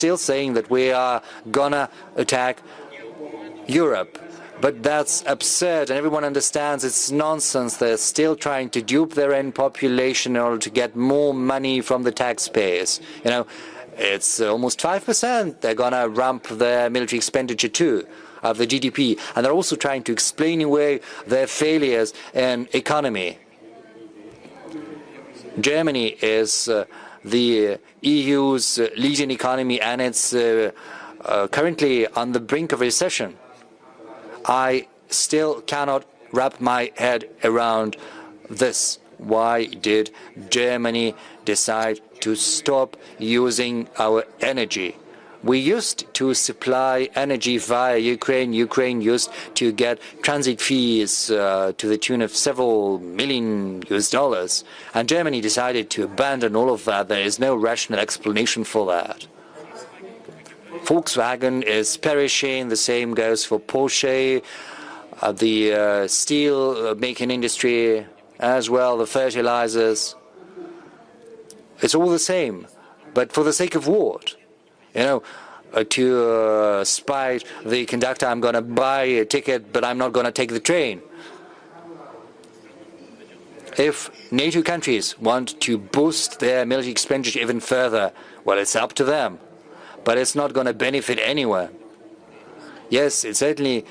still saying that we are gonna attack Europe. But that's absurd, and everyone understands it's nonsense. They're still trying to dupe their own population in order to get more money from the taxpayers. You know, it's almost 5%. They're gonna ramp their military expenditure too of the GDP, and they're also trying to explain away their failures in economy. Germany is the EU's leading economy, and it's currently on the brink of recession. I still cannot wrap my head around this. Why did Germany decide to stop using our energy? We used to supply energy via Ukraine. Ukraine used to get transit fees to the tune of several million US dollars. And Germany decided to abandon all of that. There is no rational explanation for that. Volkswagen is perishing, the same goes for Porsche, the steel making industry as well, the fertilizers. It's all the same, but for the sake of what? You know, to spite the conductor, I'm going to buy a ticket, but I'm not going to take the train. If NATO countries want to boost their military expenditure even further, well, it's up to them. But it's not going to benefit anyone. Yes, it's certainly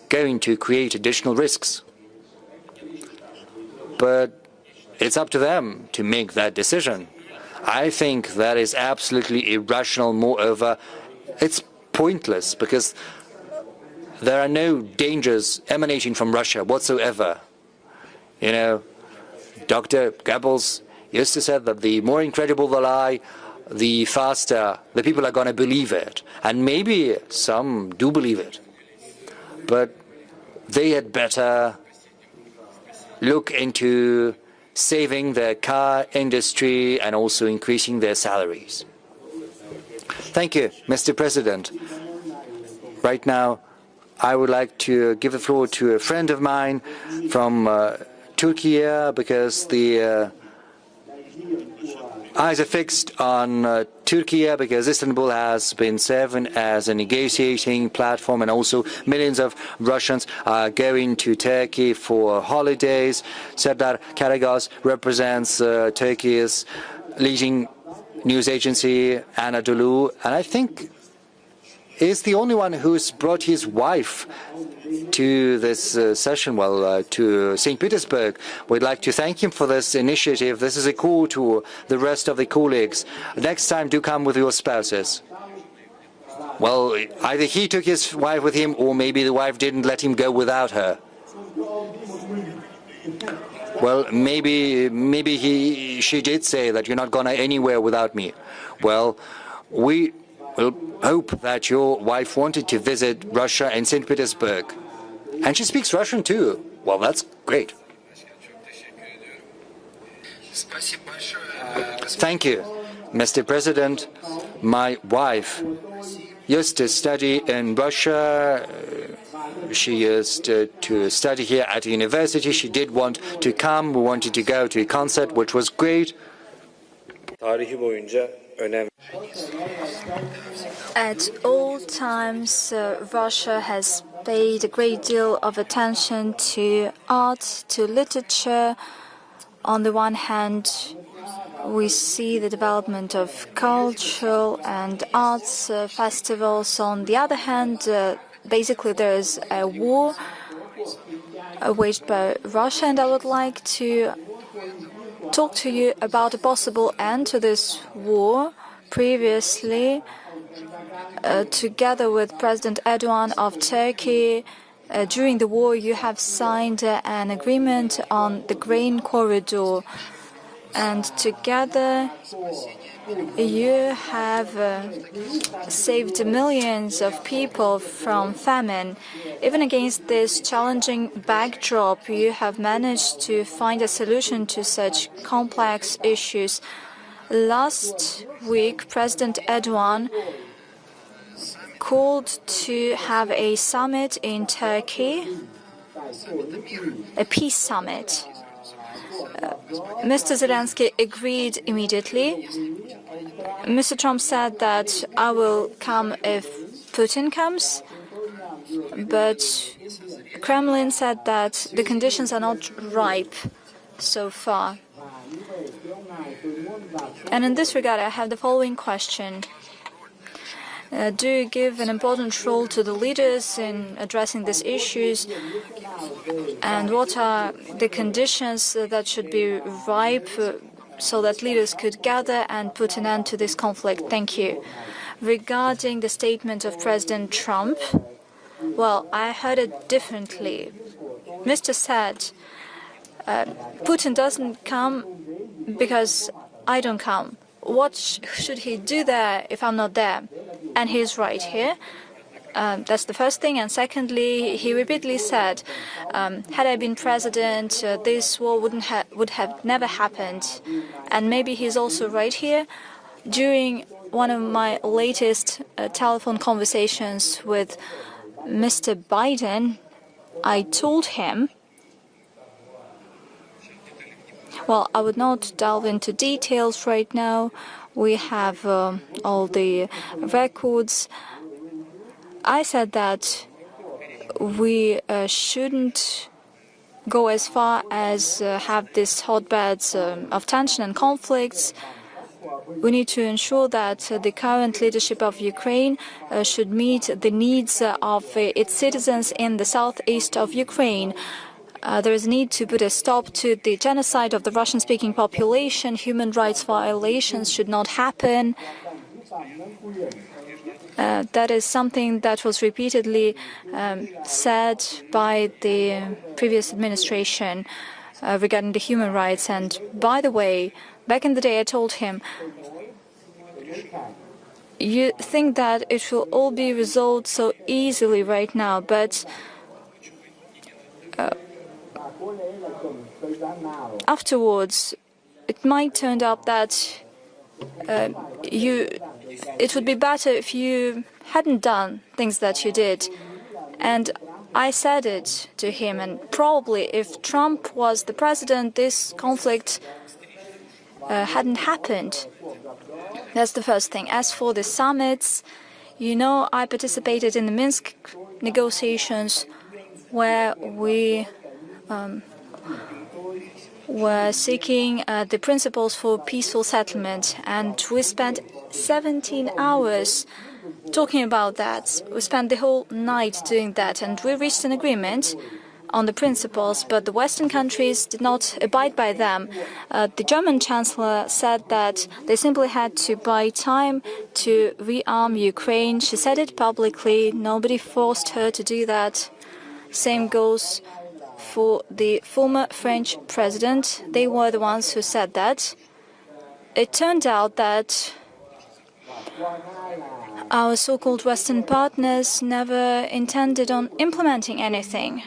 going to create additional risks. But it's up to them to make that decision. I think that is absolutely irrational. Moreover, it's pointless because there are no dangers emanating from Russia whatsoever. You know, Dr. Goebbels used to say that the more incredible the lie, the faster the people are going to believe it. And maybe some do believe it. But they had better look into saving their car industry and also increasing their salaries. Thank you, Mr. President. Right now, I would like to give the floor to a friend of mine from Turkey, because the eyes are fixed on Turkey, because Istanbul has been serving as a negotiating platform, and also millions of Russians are going to Turkey for holidays. Serdar Karagöz represents Turkey's leading news agency, Anadolu, and I think is the only one who's brought his wife to this session, to St. Petersburg. We'd like to thank him for this initiative. This is a call to the rest of the colleagues. Next time, do come with your spouses. Well, either he took his wife with him, or maybe the wife didn't let him go without her. Well, maybe she did say that you're not going anywhere without me. Well, we will hope that your wife wanted to visit Russia and St. Petersburg. And she speaks Russian too. Well, that's great. Thank you, Mr. President. My wife used to study in Russia. She used to study here at a university. She did want to come. We wanted to go to a concert, which was great. At all times, Russia has paid a great deal of attention to art, to literature. On the one hand, we see the development of cultural and arts festivals. On the other hand, basically there is a war waged by Russia, and I would like to talk to you about a possible end to this war. Previously, together with President Erdogan of Turkey, during the war you have signed an agreement on the grain corridor, and together you have saved millions of people from famine. Even against this challenging backdrop, you have managed to find a solution to such complex issues. Last week, President Erdogan called to have a summit in Turkey, a peace summit. Mr. Zelensky agreed immediately. Mr. Trump said that I will come if Putin comes, but Kremlin said that the conditions are not ripe so far. And in this regard, I have the following question. Do you give an important role to the leaders in addressing these issues? And what are the conditions that should be ripe so that leaders could gather and put an end to this conflict? Thank you. Regarding the statement of President Trump, well, I heard it differently. Mr. said, Putin doesn't come because I don't come. What should he do there if I'm not there? And he's right here. That's the first thing. And secondly, he repeatedly said, had I been president, this war would have never happened. And maybe he's also right here. During one of my latest telephone conversations with Mr. Biden, I told him, well, I would not delve into details right now. We have all the records. I said that we shouldn't go as far as have these hotbeds of tension and conflicts. We need to ensure that the current leadership of Ukraine should meet the needs of its citizens in the southeast of Ukraine. There is a need to put a stop to the genocide of the Russian-speaking population. Human rights violations should not happen. That is something that was repeatedly said by the previous administration regarding the human rights. And by the way, back in the day I told him, you think that it will all be resolved so easily right now, but afterwards it might turn out that it would be better if you hadn't done things that you did. And I said it to him, and probably if Trump was the president, this conflict hadn't happened. That's the first thing. As for the summits, you know, I participated in the Minsk negotiations where we were seeking the principles for peaceful settlement, and we spent 17 hours talking about that. We spent the whole night doing that, and we reached an agreement on the principles, but the Western countries did not abide by them. The German Chancellor said that they simply had to buy time to rearm Ukraine. She said it publicly. Nobody forced her to do that. Same goes for the former French president. They were the ones who said that. It turned out that our so-called Western partners never intended on implementing anything.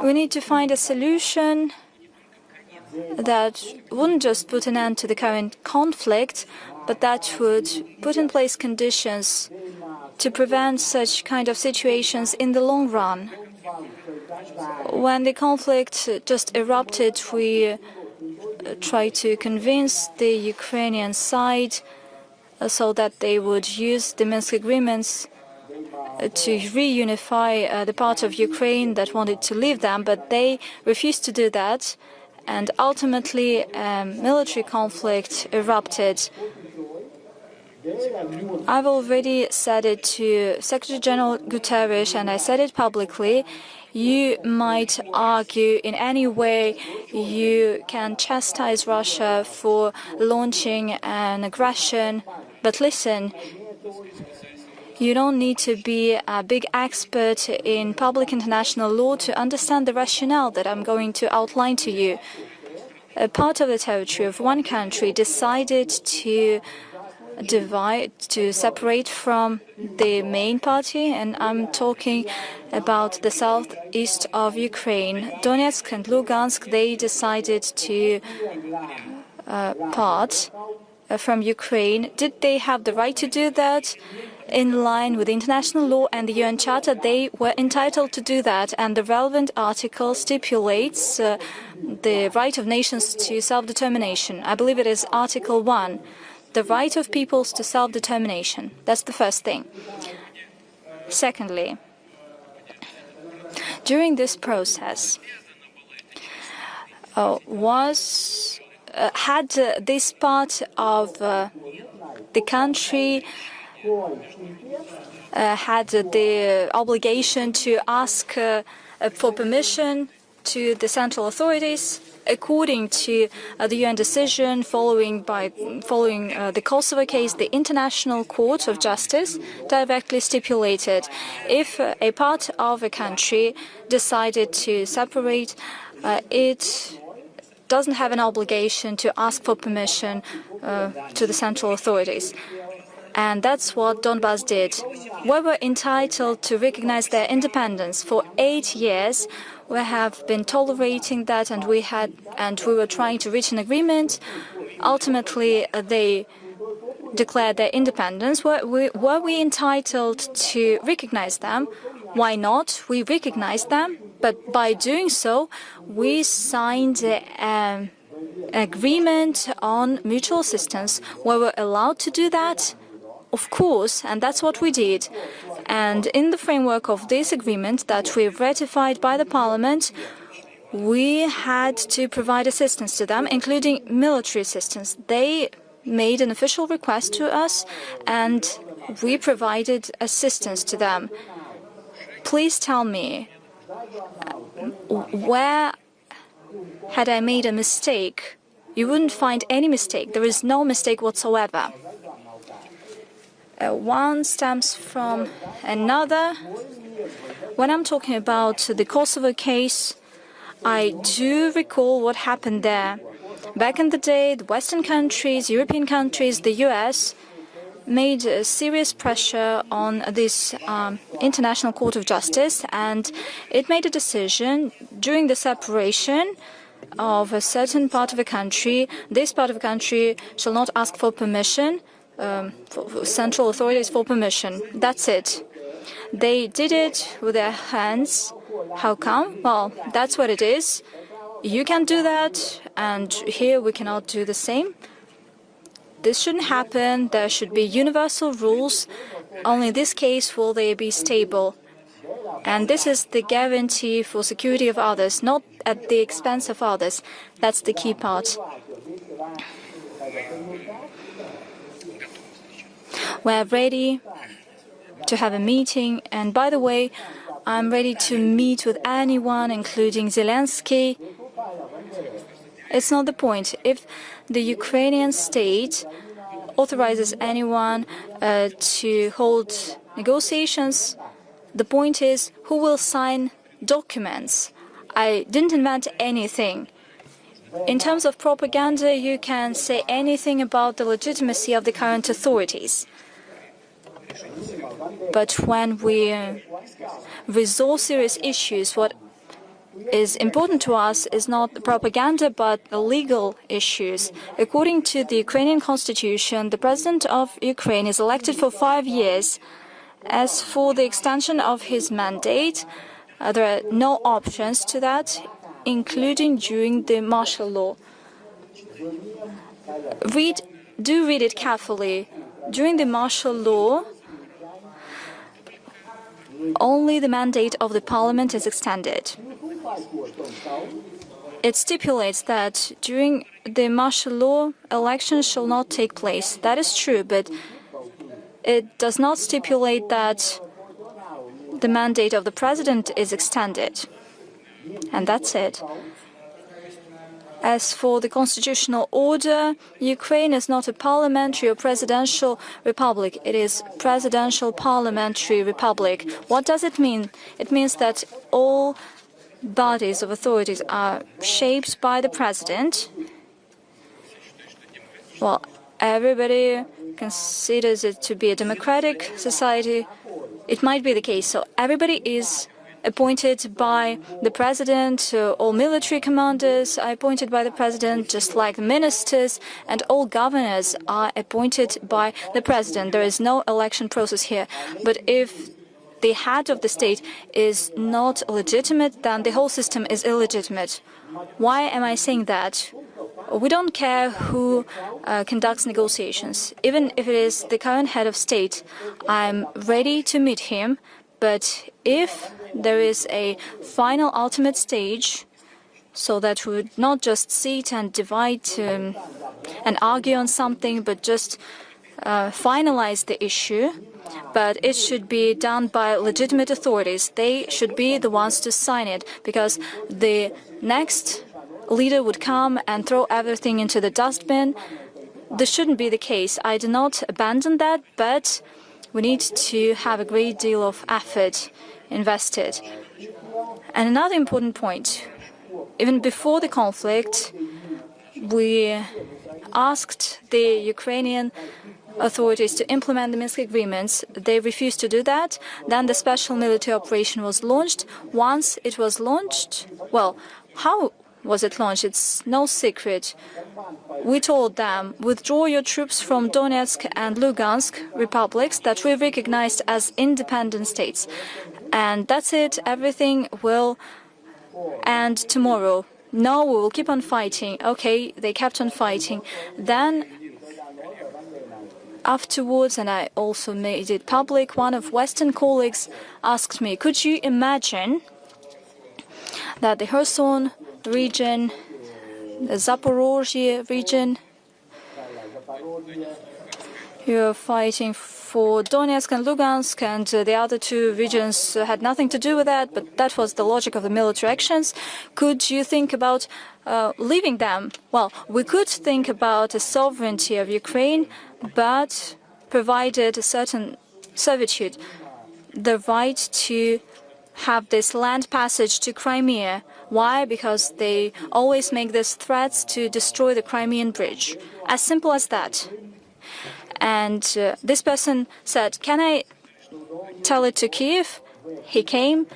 We need to find a solution that wouldn't just put an end to the current conflict, but that would put in place conditions to prevent such kind of situations in the long run. When the conflict just erupted, we tried to convince the Ukrainian side so that they would use the Minsk agreements to reunify the part of Ukraine that wanted to leave them, but they refused to do that, and ultimately a military conflict erupted. I've already said it to Secretary General Guterres, and I said it publicly. You might argue in any way you can chastise Russia for launching an aggression, but listen, you don't need to be a big expert in public international law to understand the rationale that I'm going to outline to you. A part of the territory of one country decided to separate from the main party, and I'm talking about the southeast of Ukraine. Donetsk and Lugansk, they decided to part. from Ukraine, did they have the right to do that? In line with international law and the UN Charter, they were entitled to do that, and the relevant article stipulates the right of nations to self-determination. I believe it is Article 1, the right of peoples to self-determination. That's the first thing. Secondly, during this process, had this part of the country had the obligation to ask for permission to the central authorities, according to the UN decision following the Kosovo case. The International Court of Justice directly stipulated if a part of a country decided to separate, it doesn't have an obligation to ask for permission to the central authorities. And that's what Donbas did. We were entitled to recognize their independence. For 8 years, we have been tolerating that, and we were trying to reach an agreement. Ultimately, they declared their independence. Were we entitled to recognize them? Why not? We recognized them, but by doing so, we signed an agreement on mutual assistance. We were allowed to do that, of course, and that's what we did. And in the framework of this agreement that we ratified by the parliament, we had to provide assistance to them, including military assistance. They made an official request to us, and we provided assistance to them. Please tell me, where had I made a mistake? You wouldn't find any mistake. There is no mistake whatsoever. One stems from another. When I'm talking about the Kosovo case, I do recall what happened there. Back in the day, the Western countries, European countries, the U.S. made serious pressure on this International Court of Justice, and it made a decision during the separation of a certain part of a country. This part of the country shall not ask for permission, for central authorities for permission. That's it. They did it with their hands. How come? Well, that's what it is. You can do that, and here we cannot do the same. This shouldn't happen. There should be universal rules. Only in this case will they be stable. And this is the guarantee for security of others, not at the expense of others. That's the key part. We're ready to have a meeting. And by the way, I'm ready to meet with anyone, including Zelensky. It's not the point. If the Ukrainian state authorizes anyone to hold negotiations, the point is who will sign documents. I didn't invent anything. In terms of propaganda, you can say anything about the legitimacy of the current authorities. But when we resolve serious issues, what is important to us is not the propaganda, but the legal issues. According to the Ukrainian constitution, the president of Ukraine is elected for 5 years. As for the extension of his mandate, there are no options to that, including during the martial law. Do read it carefully. During the martial law, only the mandate of the parliament is extended. It stipulates that during the martial law, elections shall not take place. That is true, but it does not stipulate that the mandate of the president is extended. And that's it. As for the constitutional order, Ukraine is not a parliamentary or presidential republic. It is presidential parliamentary republic. What does it mean? It means that all bodies of authorities are shaped by the president. Well, everybody considers it to be a democratic society. It might be the case. So everybody is appointed by the president. All military commanders are appointed by the president, just like the ministers, and all governors are appointed by the president. There is no election process here. But if the head of the state is not legitimate, then the whole system is illegitimate. Why am I saying that? We don't care who conducts negotiations. Even if it is the current head of state, I'm ready to meet him. But if there is a final ultimate stage, so that we would not just sit and divide and argue on something, but just finalize the issue, but it should be done by legitimate authorities. They should be the ones to sign it, because the next leader would come and throw everything into the dustbin. This shouldn't be the case. I do not abandon that, but we need to have a great deal of effort invested. And another important point, even before the conflict, we asked the Ukrainian authorities to implement the Minsk agreements. They refused to do that. Then the special military operation was launched. Once it was launched, well, how was it launched? It's no secret. We told them, withdraw your troops from Donetsk and Lugansk republics that we recognized as independent states. And that's it. Everything will end tomorrow. No, we will keep on fighting. Okay, they kept on fighting. Then afterwards, and I also made it public, one of Western colleagues asked me, could you imagine that the Kherson region, the Zaporozhye region, you're fighting for Donetsk and Lugansk, and the other two regions had nothing to do with that, but that was the logic of the military actions. Could you think about leaving them? Well, we could think about the sovereignty of Ukraine, but provided a certain servitude, the right to have this land passage to Crimea. Why? Because they always make these threats to destroy the Crimean bridge. As simple as that. And this person said, can I tell it to Kiev? He came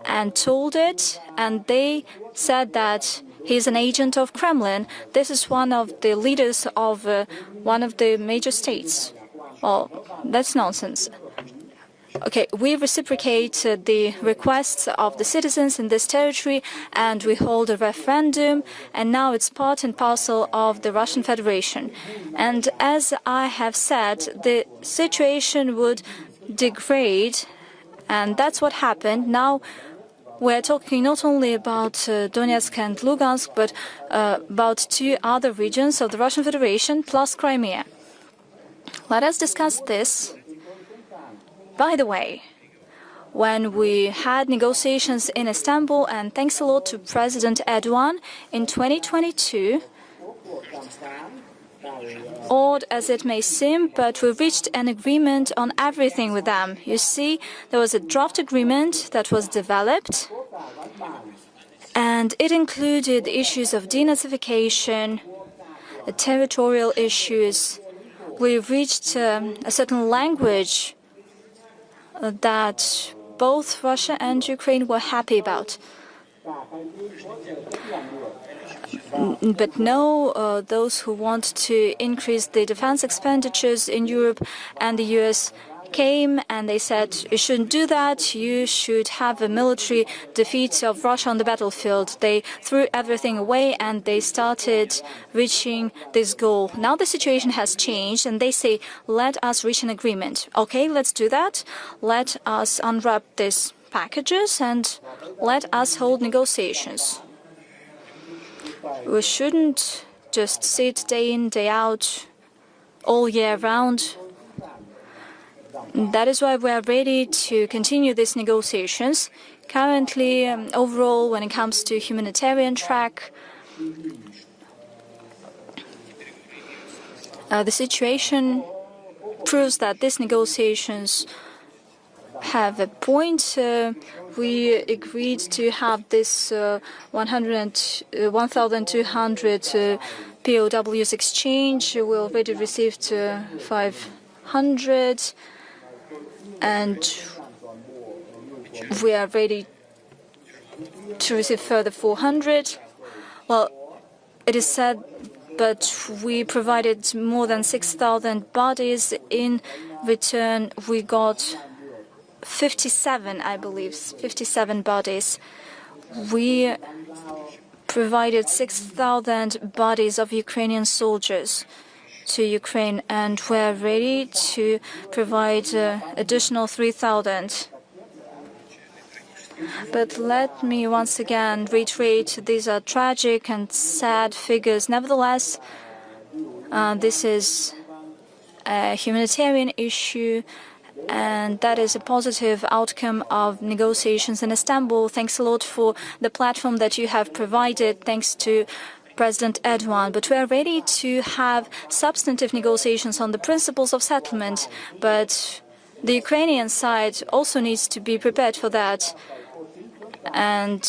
and told it, and they said that he's an agent of Kremlin. This is one of the leaders of one of the major states. Well, that's nonsense. Okay, we reciprocate the requests of the citizens in this territory, and we hold a referendum, and now it's part and parcel of the Russian Federation. And as I have said, the situation would degrade, and that's what happened. Now we're talking not only about Donetsk and Lugansk, but about two other regions of the Russian Federation, plus Crimea. Let us discuss this. By the way, when we had negotiations in Istanbul, and thanks a lot to President Erdogan in 2022, odd as it may seem, but we reached an agreement on everything with them. You see, there was a draft agreement that was developed, and it included issues of denazification, the territorial issues. We reached a certain language that both Russia and Ukraine were happy about. But no, those who want to increase the defense expenditures in Europe and the U.S. came and they said, you shouldn't do that, you should have a military defeat of Russia on the battlefield. They threw everything away and they started reaching this goal. Now the situation has changed and they say, let us reach an agreement. Okay, let's do that. Let us unwrap these packages and let us hold negotiations. We shouldn't just sit day in, day out, all year round. That is why we are ready to continue these negotiations. Currently, overall, when it comes to humanitarian track, the situation proves that these negotiations have a point. We agreed to have this 1,200 POWs exchange. We already received 500, and we are ready to receive further 400. Well, it is said, but we provided more than 6,000 bodies. In return, we got 57, I believe, 57 bodies. We provided 6,000 bodies of Ukrainian soldiers to Ukraine, and we're ready to provide additional 3,000. But let me once again reiterate, these are tragic and sad figures. Nevertheless, this is a humanitarian issue, and that is a positive outcome of negotiations in Istanbul. Thanks a lot for the platform that you have provided. Thanks to President Erdogan. But we are ready to have substantive negotiations on the principles of settlement. But the Ukrainian side also needs to be prepared for that. And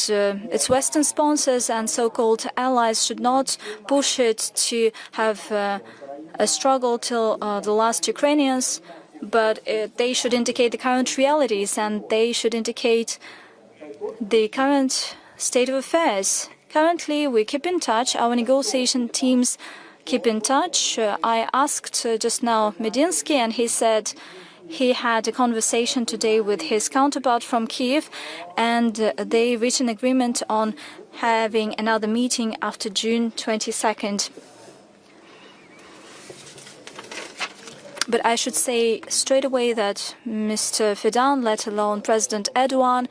its Western sponsors and so-called allies should not push it to have a struggle till the last Ukrainians, but they should indicate the current realities, and they should indicate the current state of affairs. Currently, we keep in touch. Our negotiation teams keep in touch. I asked just now Medinsky, and he said he had a conversation today with his counterpart from Kiev, and they reached an agreement on having another meeting after June 22nd. But I should say straight away that Mr. Fidan, let alone President Erdogan,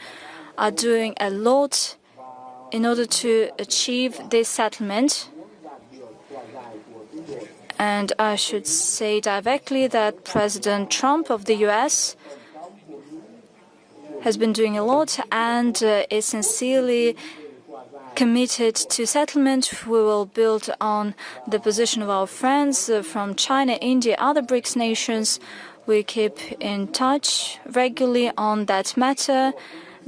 are doing a lot in order to achieve this settlement. And I should say directly that President Trump of the U.S. has been doing a lot and is sincerely committed to settlement. We will build on the position of our friends from China, India, other BRICS nations. We keep in touch regularly on that matter.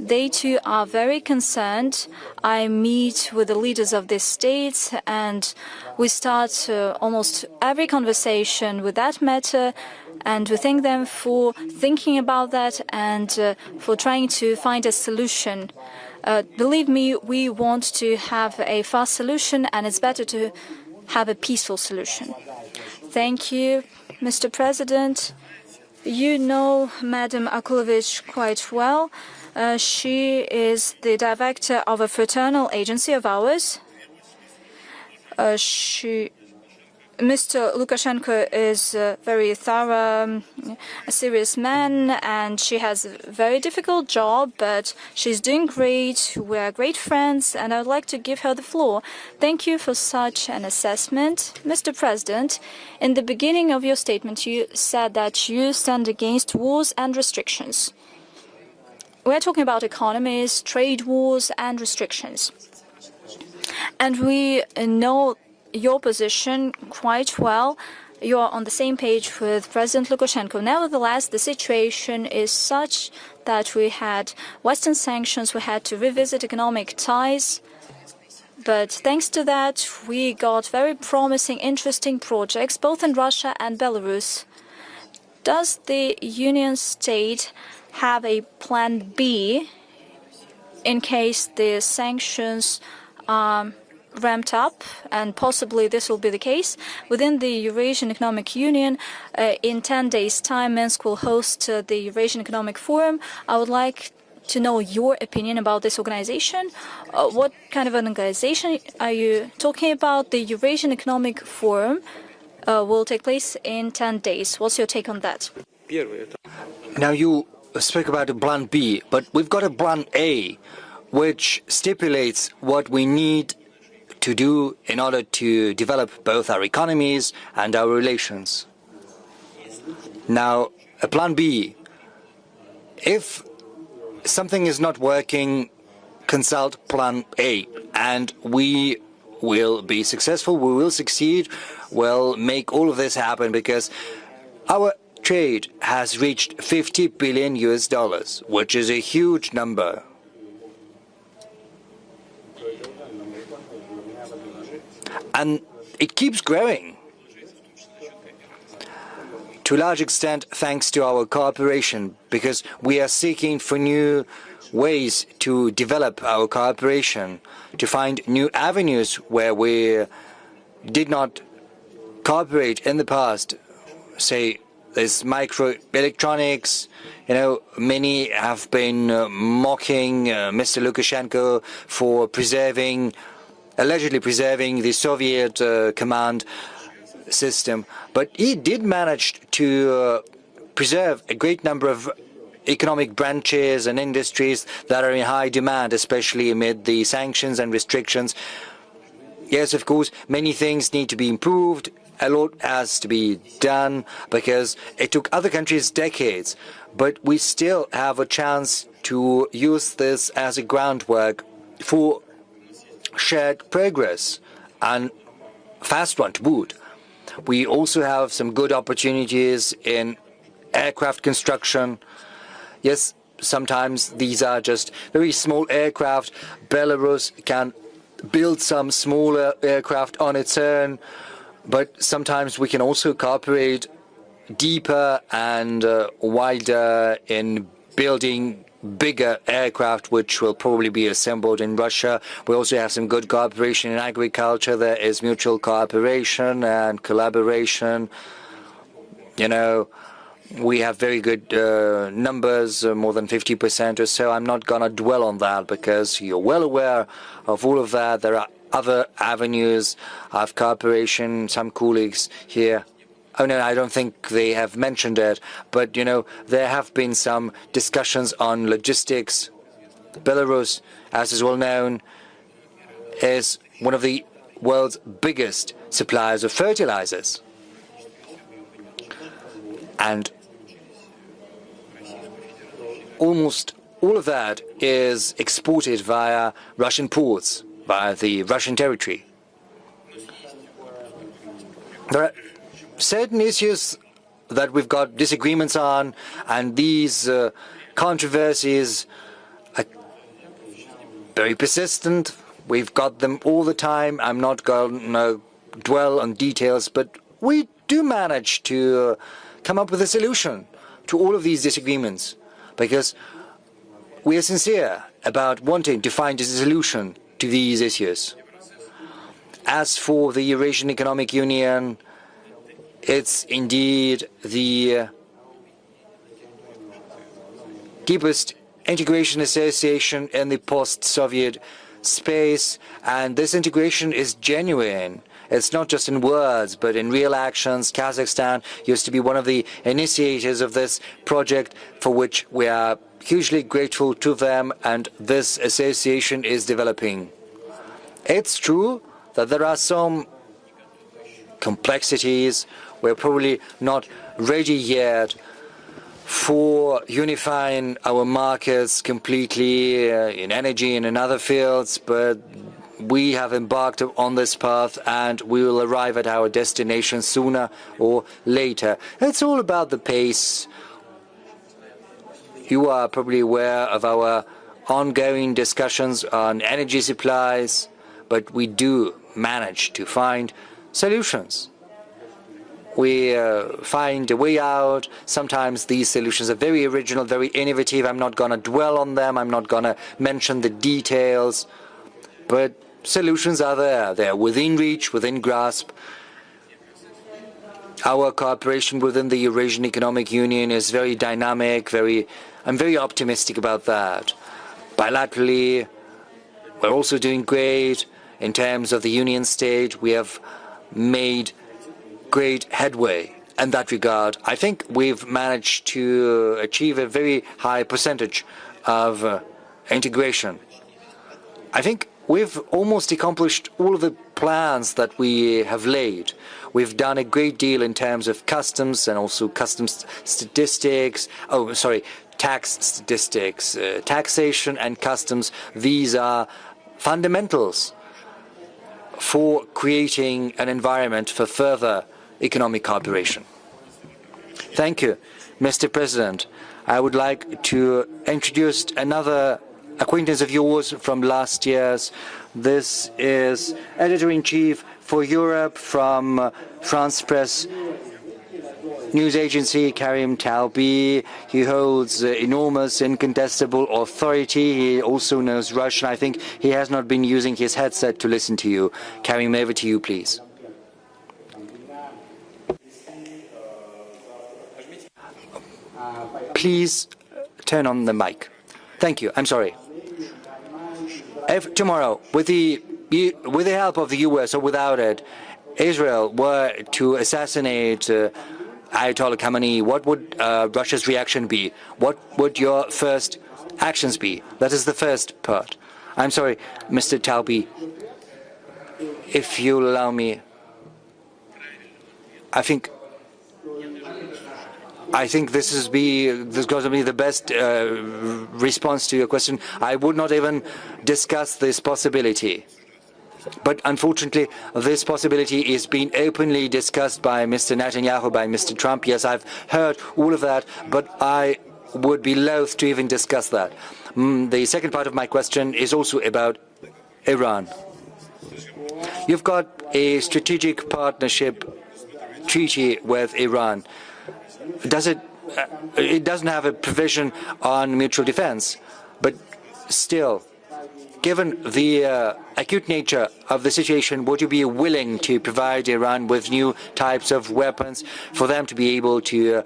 They too are very concerned. I meet with the leaders of these states, and we start almost every conversation with that matter, and we thank them for thinking about that and for trying to find a solution. Believe me, we want to have a fast solution, and it's better to have a peaceful solution. Thank you, Mr. President. You know Madam Akulovich quite well. She is the director of a fraternal agency of ours. Mr. Lukashenko is a very thorough, a serious man, and she has a very difficult job, but she's doing great. We're great friends, and I'd like to give her the floor. Thank you for such an assessment. Mr. President, in the beginning of your statement, you said that you stand against wars and restrictions. We're talking about economies, trade wars, and restrictions. And we know your position quite well. You are on the same page with President Lukashenko. Nevertheless, the situation is such that we had Western sanctions, we had to revisit economic ties. But thanks to that, we got very promising, interesting projects, both in Russia and Belarus. Does the Union state have a plan B in case the sanctions are ramped up, and possibly this will be the case? Within the Eurasian Economic Union, in 10 days' time, Minsk will host the Eurasian Economic Forum. I would like to know your opinion about this organization. What kind of an organization are you talking about? The Eurasian Economic Forum will take place in 10 days. What's your take on that? Now, you spoke about a plan B, but we've got a plan A, which stipulates what we need to do in order to develop both our economies and our relations. Now, a plan B, if something is not working, consult plan A, and we will be successful, we will succeed, we'll make all of this happen, because our trade has reached $50 billion, which is a huge number. And it keeps growing. to a large extent thanks to our cooperation, because we are seeking for new ways to develop our cooperation, to find new avenues where we did not cooperate in the past. Say, there's microelectronics. Many have been mocking Mr. Lukashenko for allegedly preserving the Soviet command system. But he did manage to preserve a great number of economic branches and industries that are in high demand, especially amid the sanctions and restrictions. Yes, of course, many things need to be improved. A lot has to be done because it took other countries decades. But we still have a chance to use this as a groundwork for shared progress, and fast one to boot. We also have some good opportunities in aircraft construction. Yes, sometimes these are just very small aircraft. Belarus can build some smaller aircraft on its own, but sometimes we can also cooperate deeper and wider in building bigger aircraft, which will probably be assembled in Russia. We also have some good cooperation in agriculture. There is mutual cooperation and collaboration. We have very good numbers, more than 50% or so. I'm not going to dwell on that because you're well aware of all of that. There are other avenues of cooperation. Some colleagues here, oh no, I don't think they have mentioned it, but there have been some discussions on logistics. Belarus, as is well known, is one of the world's biggest suppliers of fertilizers. And almost all of that is exported via Russian ports, via the Russian territory. There are certain issues that we've got disagreements on, and these controversies are very persistent. We've got them all the time. I'm not going to dwell on details, but we do manage to come up with a solution to all of these disagreements, because we are sincere about wanting to find a solution to these issues. As for the Eurasian Economic Union, it's indeed the deepest integration association in the post-Soviet space, and this integration is genuine. It's not just in words, but in real actions. Kazakhstan used to be one of the initiators of this project, for which we are hugely grateful to them, and this association is developing. It's true that there are some complexities. We're probably not ready yet for unifying our markets completely in energy and in other fields, but we have embarked on this path and we will arrive at our destination sooner or later. It's all about the pace. You are probably aware of our ongoing discussions on energy supplies, but we do manage to find solutions. We find a way out. Sometimes these solutions are very original, very innovative. I'm not going to dwell on them. I'm not going to mention the details. But solutions are there. They're within reach, within grasp. Our cooperation within the Eurasian Economic Union is very dynamic. I'm very optimistic about that. Bilaterally, we're also doing great. In terms of the Union state, we have made great headway in that regard. I think we've managed to achieve a very high percentage of integration. I think we've almost accomplished all of the plans that we have laid. We've done a great deal in terms of customs and also customs statistics. Tax statistics, taxation and customs. These are fundamentals for creating an environment for further economic cooperation. Thank you, Mr. President. I would like to introduce another acquaintance of yours from last year's. This is Editor-in-Chief for Europe from France Press, news agency, Karim Talbi. He holds enormous, incontestable authority. He also knows Russian. I think he has not been using his headset to listen to you. Karim, over to you, please. Please turn on the mic. Thank you. I'm sorry. If tomorrow, with the help of the U.S. or without it, Israel were to assassinate Ayatollah Khamenei, what would Russia's reaction be? What would your first actions be? That is the first part. I'm sorry, Mr. Talbi, if you'll allow me. I think this is going to be the best response to your question. I would not even discuss this possibility. But unfortunately, this possibility is being openly discussed by Mr. Netanyahu, by Mr. Trump. Yes, I've heard all of that, but I would be loath to even discuss that. The second part of my question is also about Iran. You've got a strategic partnership treaty with Iran. It doesn't have a provision on mutual defense, but still, given the acute nature of the situation, would you be willing to provide Iran with new types of weapons for them to be able to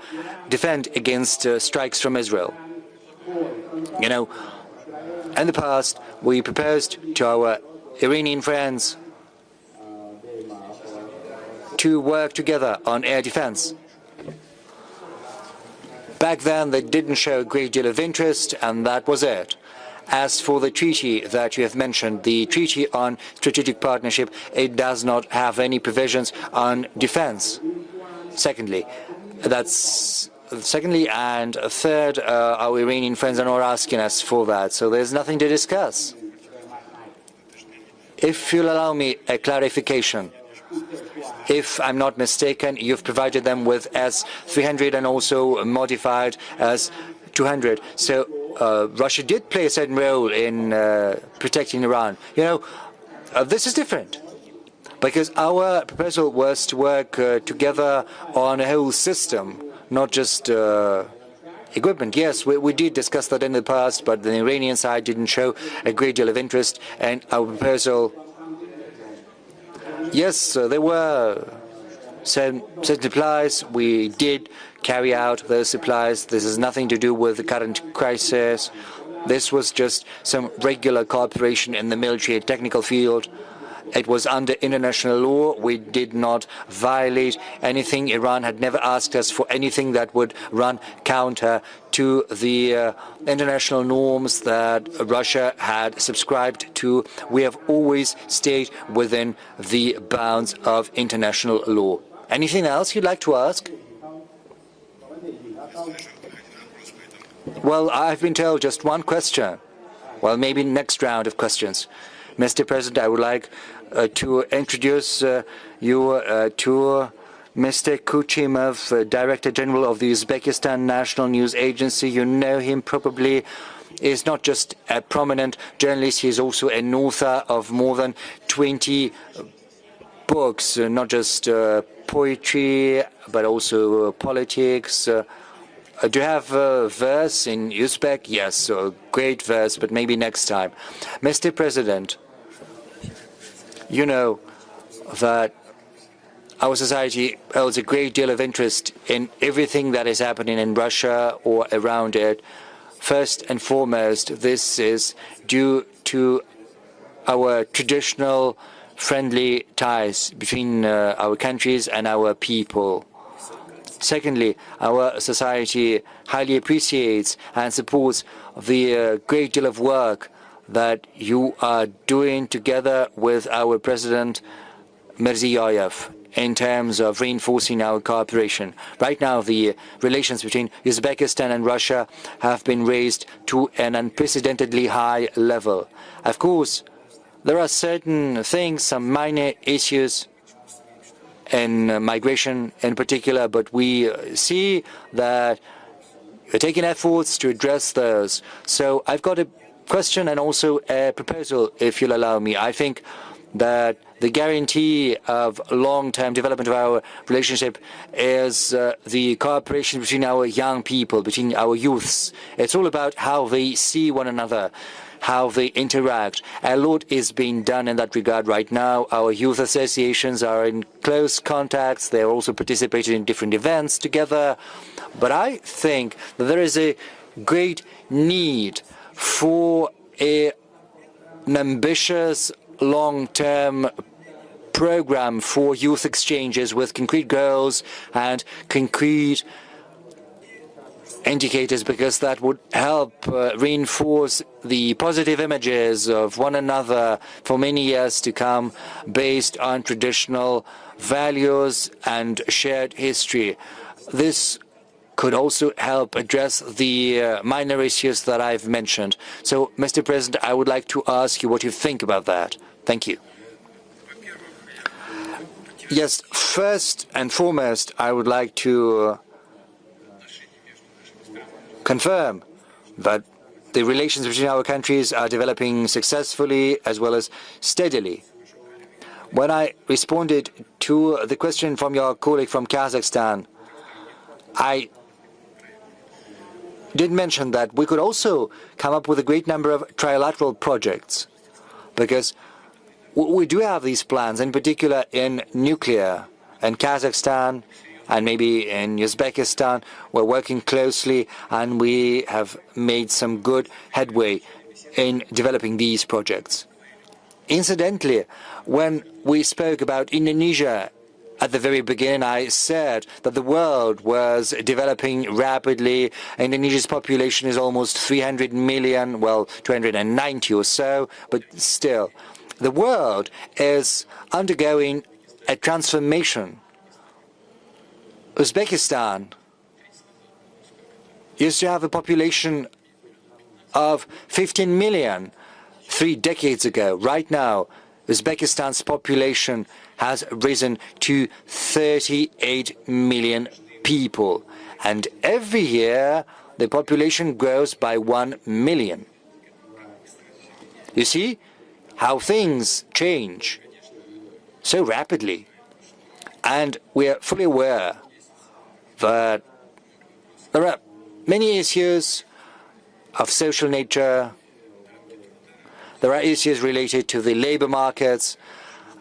defend against strikes from Israel? You know, in the past, we proposed to our Iranian friends to work together on air defense. Back then, they didn't show a great deal of interest, and that was it. As for the treaty that you have mentioned, the Treaty on Strategic Partnership, it does not have any provisions on defense. Secondly, and third, our Iranian friends are not asking us for that, so there's nothing to discuss. If you'll allow me a clarification, if I'm not mistaken, you've provided them with S-300 and also modified S-200. So Russia did play a certain role in protecting Iran. You know, this is different, because our proposal was to work together on a whole system, not just equipment. Yes, we did discuss that in the past, but the Iranian side didn't show a great deal of interest, and our proposal. Yes, there were certain supplies. We did carry out those supplies. This has nothing to do with the current crisis. This was just some regular cooperation in the military and technical field. It was under international law. We did not violate anything. Iran had never asked us for anything that would run counter to the international norms that Russia had subscribed to. We have always stayed within the bounds of international law. Anything else you'd like to ask? Well, I've been told just one question. Well, maybe next round of questions. Mr. President, I would like to introduce you to Mr. Kuchimov, Director General of the Uzbekistan National News Agency. You know him probably. Is not just a prominent journalist, he is also an author of more than 20 books, not just poetry, but also politics. Do you have a verse in Uzbek? Yes, a great verse, but maybe next time. Mr. President, you know that our society holds a great deal of interest in everything that is happening in Russia or around it. First and foremost, this is due to our traditional friendly ties between our countries and our people. Secondly, our society highly appreciates and supports the great deal of work that you are doing together with our President Mirziyoyev in terms of reinforcing our cooperation. Right now, the relations between Uzbekistan and Russia have been raised to an unprecedentedly high level. Of course, there are certain things, some minor issues in migration in particular, but we see that we're taking efforts to address those. So I've got a question and also a proposal, if you'll allow me. I think that the guarantee of long-term development of our relationship is the cooperation between our young people, between our youths. It's all about how they see one another, how they interact. A lot is being done in that regard right now. Our youth associations are in close contacts. They're also participating in different events together. But I think that there is a great need for an ambitious long-term program for youth exchanges with concrete goals and concrete indicators, because that would help reinforce the positive images of one another for many years to come, based on traditional values and shared history. This could also help address the minor issues that I've mentioned. So, Mr. President, I would like to ask you what you think about that. Thank you. Yes, first and foremost, I would like to confirm that the relations between our countries are developing successfully as well as steadily. When I responded to the question from your colleague from Kazakhstan, I did mention that we could also come up with a great number of trilateral projects, because we do have these plans, in particular in nuclear, in Kazakhstan and maybe in Uzbekistan. We're working closely and we have made some good headway in developing these projects. Incidentally, when we spoke about Indonesia at the very beginning, I said that the world was developing rapidly. Indonesia's population is almost 300 million, well, 290 or so, but still, the world is undergoing a transformation. Uzbekistan used to have a population of 15 million 3 decades ago. Right now, Uzbekistan's population has risen to 38 million people. And every year, the population grows by 1 million. You see how things change so rapidly. And we are fully aware that there are many issues of social nature. There are issues related to the labor markets,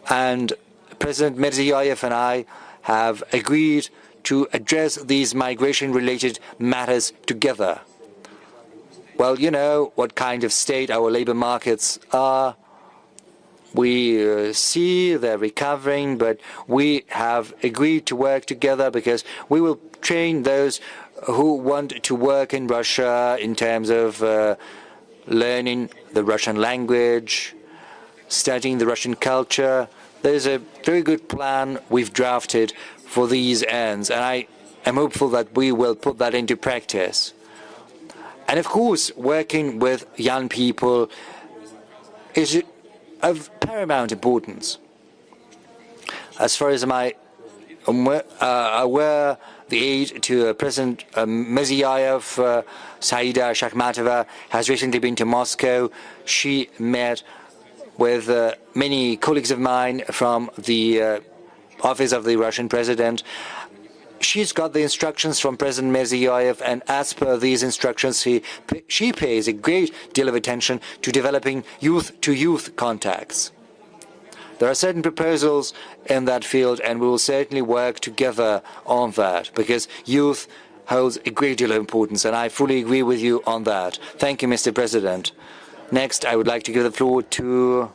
and President Mirziyoyev and I have agreed to address these migration-related matters together. Well, you know what kind of state our labor markets are. We see they're recovering, but we have agreed to work together because we will train those who want to work in Russia in terms of learning the Russian language, studying the Russian culture. There's a very good plan we've drafted for these ends, and I am hopeful that we will put that into practice. And of course, working with young people is of paramount importance. As far as I'm aware, the aide to President Mirziyoyev, Saida Shakhmatova, has recently been to Moscow. She met with many colleagues of mine from the office of the Russian president. She's got the instructions from President Mirziyoyev, and as per these instructions, she pays a great deal of attention to developing youth-to-youth contacts. There are certain proposals in that field, and we will certainly work together on that, because youth holds a great deal of importance, and I fully agree with you on that. Thank you, Mr. President. Next, I would like to give the floor to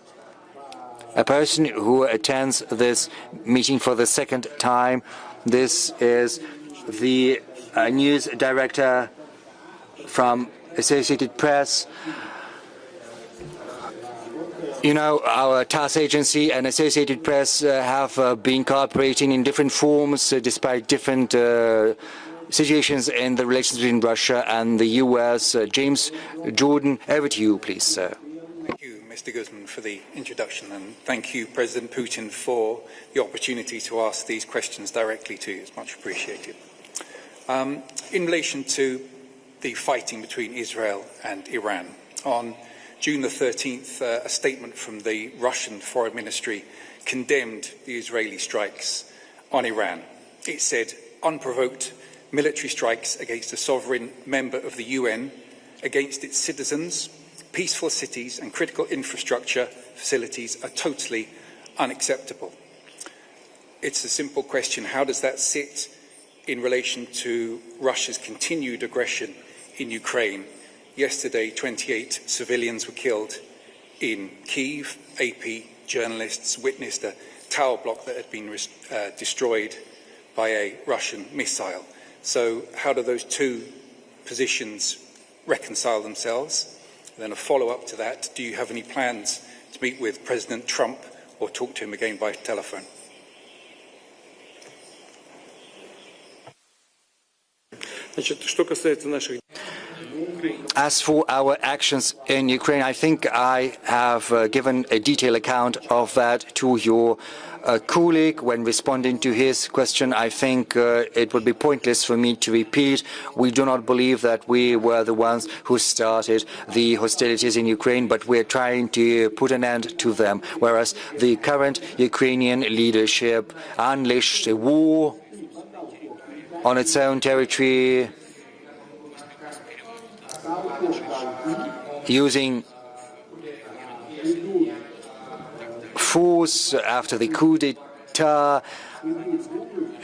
a person who attends this meeting for the second time. This is the news director from Associated Press. You know, our TASS agency and Associated Press have been cooperating in different forms despite different situations in the relations between Russia and the U.S. James Jordan, over to you, please, sir. Thank you, Mr. Guzman, for the introduction, and thank you, President Putin, for the opportunity to ask these questions directly to you. It's much appreciated. In relation to the fighting between Israel and Iran, on June the 13th, a statement from the Russian Foreign Ministry condemned the Israeli strikes on Iran. It said, unprovoked military strikes against a sovereign member of the UN, against its citizens, peaceful cities and critical infrastructure facilities are totally unacceptable. It's a simple question. How does that sit in relation to Russia's continued aggression in Ukraine? Yesterday, 28 civilians were killed in Kyiv. AP journalists witnessed a tower block that had been destroyed by a Russian missile. So how do those two positions reconcile themselves? And then a follow-up to that, do you have any plans to meet with President Trump or talk to him again by telephone? As for our actions in Ukraine, I think I have given a detailed account of that to your colleague when responding to his question. I think it would be pointless for me to repeat. We do not believe that we were the ones who started the hostilities in Ukraine, but we're trying to put an end to them, whereas the current Ukrainian leadership unleashed a war on its own territory, using force after the coup d'etat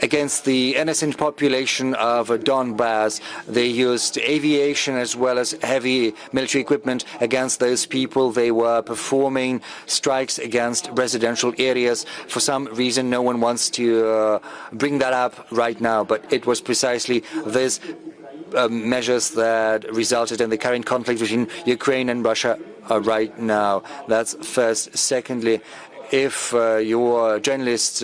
against the innocent population of Donbass. They used aviation as well as heavy military equipment against those people. They were performing strikes against residential areas. For some reason, no one wants to bring that up right now, but it was precisely this measures that resulted in the current conflict between Ukraine and Russia right now. That's first. Secondly, if your journalists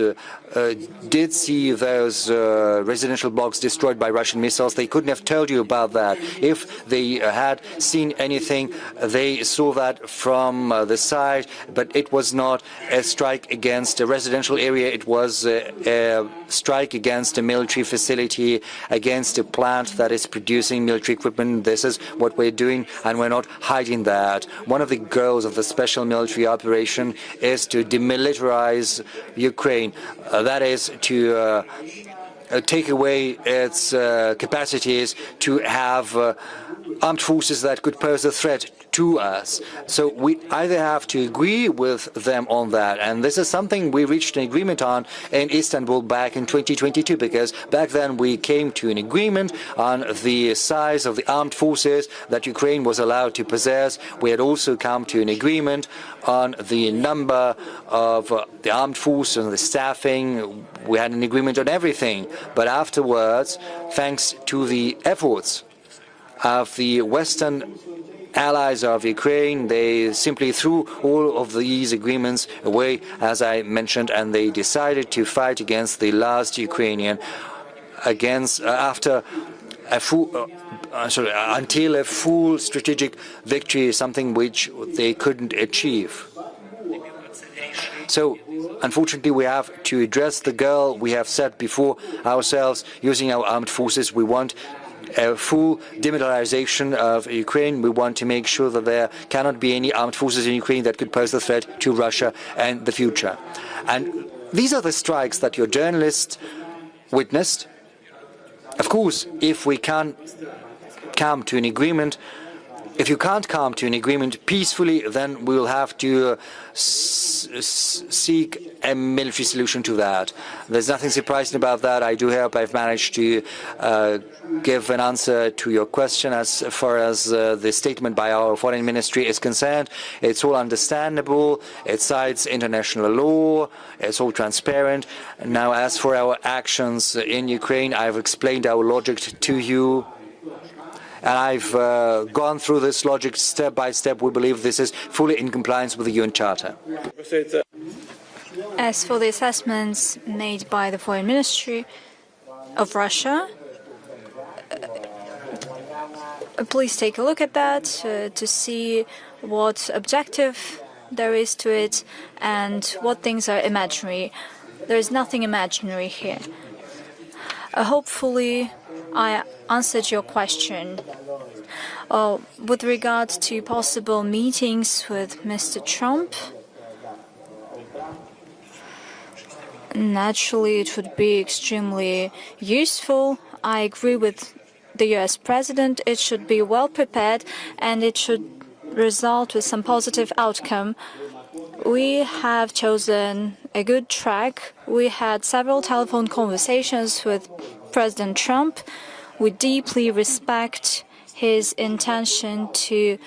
did see those residential blocks destroyed by Russian missiles, they couldn't have told you about that. If they had seen anything, they saw that from the side, but it was not a strike against a residential area. It was a strike against a military facility, against a plant that is producing military equipment. This is what we're doing, and we're not hiding that. One of the goals of the special military operation is to demilitarize Ukraine. That is to take away its capacities to have armed forces that could pose a threat to us. So we either have to agree with them on that, and this is something we reached an agreement on in Istanbul back in 2022, because back then we came to an agreement on the size of the armed forces that Ukraine was allowed to possess. We had also come to an agreement on the number of the armed force and the staffing. We had an agreement on everything, but afterwards, thanks to the efforts of the Western allies of Ukraine, they simply threw all of these agreements away, as I mentioned, and they decided to fight against the last Ukrainian, until a full strategic victory, something which they couldn't achieve. So, unfortunately, we have to address the goal we have set before ourselves using our armed forces. We want a full demilitarization of Ukraine. We want to make sure that there cannot be any armed forces in Ukraine that could pose a threat to Russia and the future. And these are the strikes that your journalists witnessed. Of course, if we can't come to an agreement, if you can't come to an agreement peacefully, then we will have to seek a military solution to that. There's nothing surprising about that. I do hope I've managed to give an answer to your question. As far as the statement by our foreign ministry is concerned, it's all understandable. It cites international law. It's all transparent. Now, as for our actions in Ukraine, I've explained our logic to you. And I've gone through this logic step by step. We believe this is fully in compliance with the UN Charter. As for the assessments made by the Foreign Ministry of Russia, please take a look at that to see what objective there is to it and what things are imaginary. There is nothing imaginary here. Hopefully, I answered your question. With regard to possible meetings with Mr. Trump, naturally it would be extremely useful. I agree with the U.S. President. It should be well prepared and it should result with some positive outcome. We have chosen a good track. We had several telephone conversations with President Trump. We deeply respect his intention to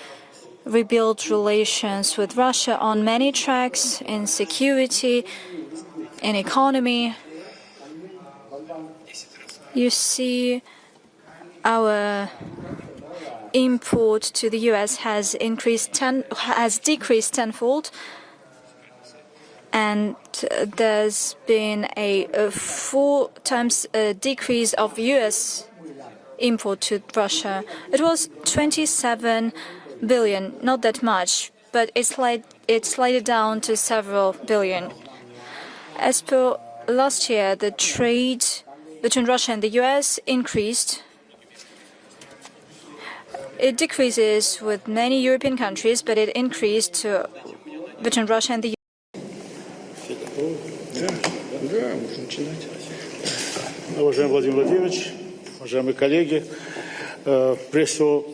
rebuild relations with Russia on many tracks, in security, in economy. You see, our import to the U.S. has decreased tenfold, and there's been a 4 times decrease of U.S. import to Russia. It was 27 billion, not that much, but it slid down to several billion. As per last year, the trade between Russia and the U.S. increased. It decreases with many European countries, but it increased between Russia and the U.S. Уважаемый Владимир Владимирович, уважаемые коллеги, прежде всего,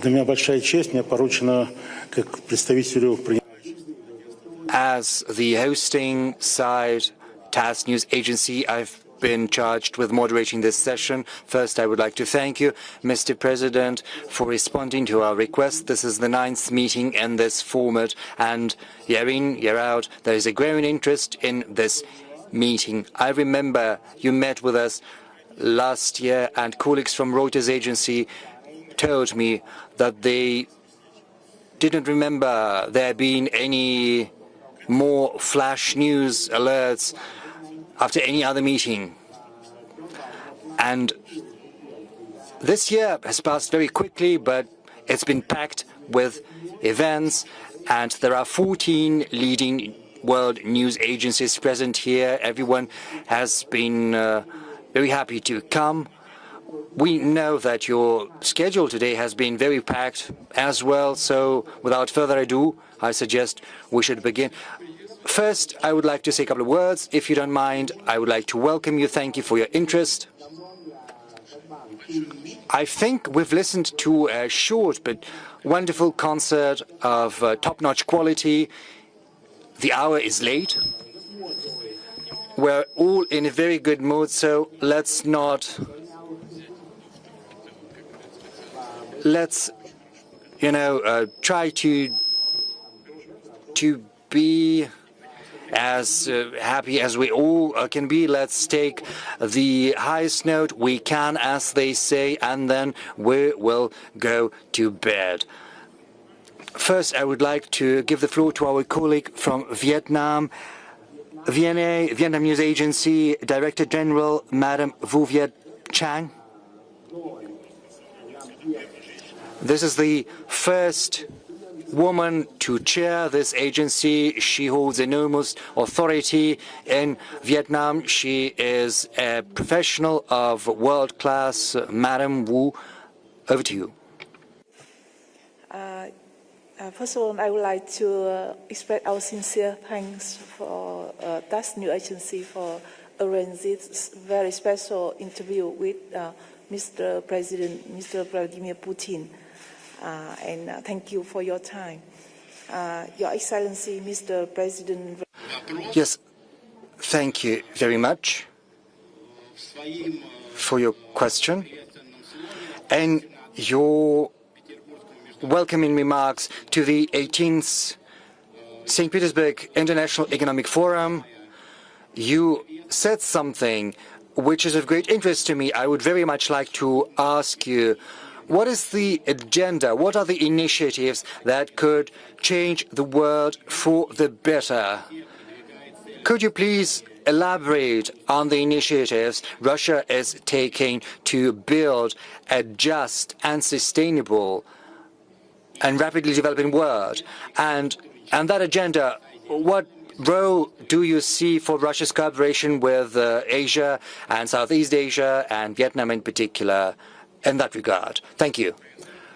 для меня большая честь, мне поручено как представителю. As the hosting side TASS news agency, I've been charged with moderating this session. First, I would like to thank you, Mr. President, for responding to our request. This is the 9th meeting in this format, and year in, year out, there is a growing interest in this meeting. I remember you met with us last year, and colleagues from Reuters agency told me that they didn't remember there being any more flash news alerts after any other meeting. And this year has passed very quickly, but it's been packed with events, and there are 14 leading world news agencies present here. Everyone has been very happy to come. We know that your schedule today has been very packed as well, so without further ado, I suggest we should begin. First, I would like to say a couple of words. If you don't mind, I would like to welcome you. Thank you for your interest. I think we've listened to a short but wonderful concert of top-notch quality. The hour is late. We're all in a very good mood, so let's try to be as happy as we all can be. Let's take the highest note we can, as they say, and then we will go to bed. First, I would like to give the floor to our colleague from Vietnam, Vietnam News Agency Director General, Madam Vu Viet Chang. This is the first woman to chair this agency. She holds enormous authority in Vietnam. She is a professional of world class. Madam Wu, over to you. First of all, I would like to express our sincere thanks for TASS News Agency for arranging this very special interview with Mr. President, Mr. Vladimir Putin. And thank you for your time. Your Excellency, Mr. President. Yes, thank you very much for your question and your welcoming remarks to the 18th St. Petersburg International Economic Forum. You said something which is of great interest to me. I would very much like to ask you, what is the agenda? What are the initiatives that could change the world for the better? Could you please elaborate on the initiatives Russia is taking to build a just and sustainable and rapidly developing world? And that agenda, what role do you see for Russia's cooperation with Asia and Southeast Asia and Vietnam in particular? in that regard. Thank you.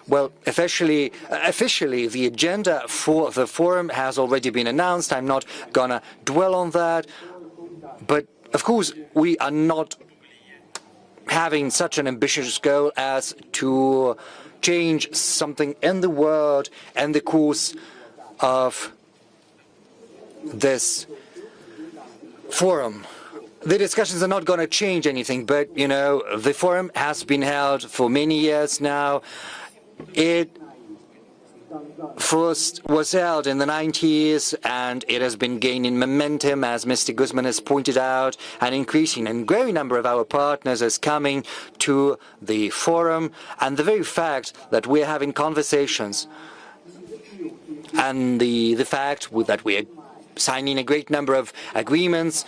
Well, officially, the agenda for the forum has already been announced. I'm not gonna dwell on that. But, of course, we are not having such an ambitious goal as to change something in the world in the course of this forum. The discussions are not going to change anything, but, you know, the forum has been held for many years now. It first was held in the 90s, and it has been gaining momentum, as Mr. Guzman has pointed out. An increasing and growing number of our partners is coming to the forum, and the very fact that we're having conversations and the fact that we're signing a great number of agreements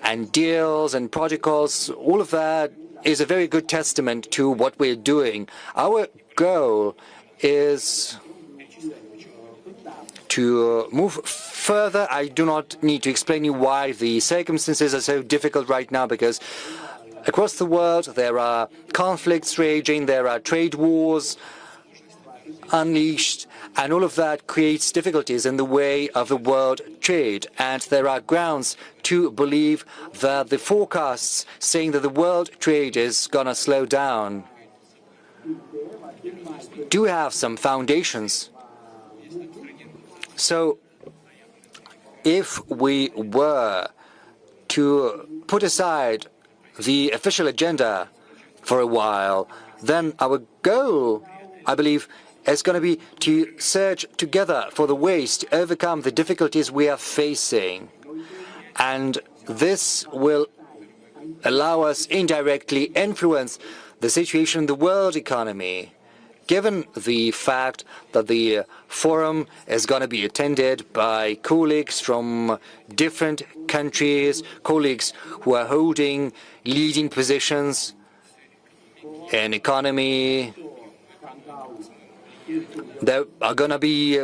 and deals and protocols, all of that is a very good testament to what we're doing. Our goal is to move further. I do not need to explain you why the circumstances are so difficult right now, because across the world there are conflicts raging, there are trade wars unleashed, and all of that creates difficulties in the way of the world trade. And there are grounds to believe that the forecasts saying that the world trade is gonna slow down do have some foundations. So if we were to put aside the official agenda for a while, then our goal, I believe, is going to be to search together for the ways to overcome the difficulties we are facing. And this will allow us indirectly influence the situation in the world economy. Given the fact that the forum is going to be attended by colleagues from different countries, colleagues who are holding leading positions in economy, there are going to be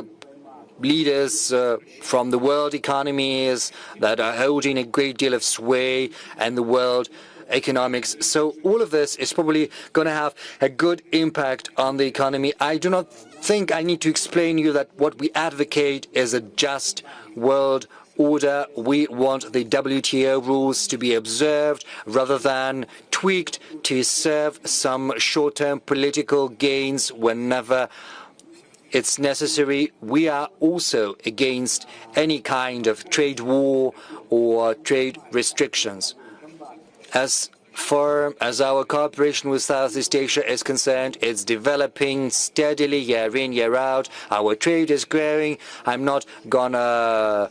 leaders from the world economies that are holding a great deal of sway in the world economics. So all of this is probably going to have a good impact on the economy. I do not think I need to explain you that what we advocate is a just world order. We want the WTO rules to be observed rather than tweaked to serve some short-term political gains whenever it's necessary. We are also against any kind of trade war or trade restrictions. As far as our cooperation with Southeast Asia is concerned, it's developing steadily year in, year out. Our trade is growing. I'm not gonna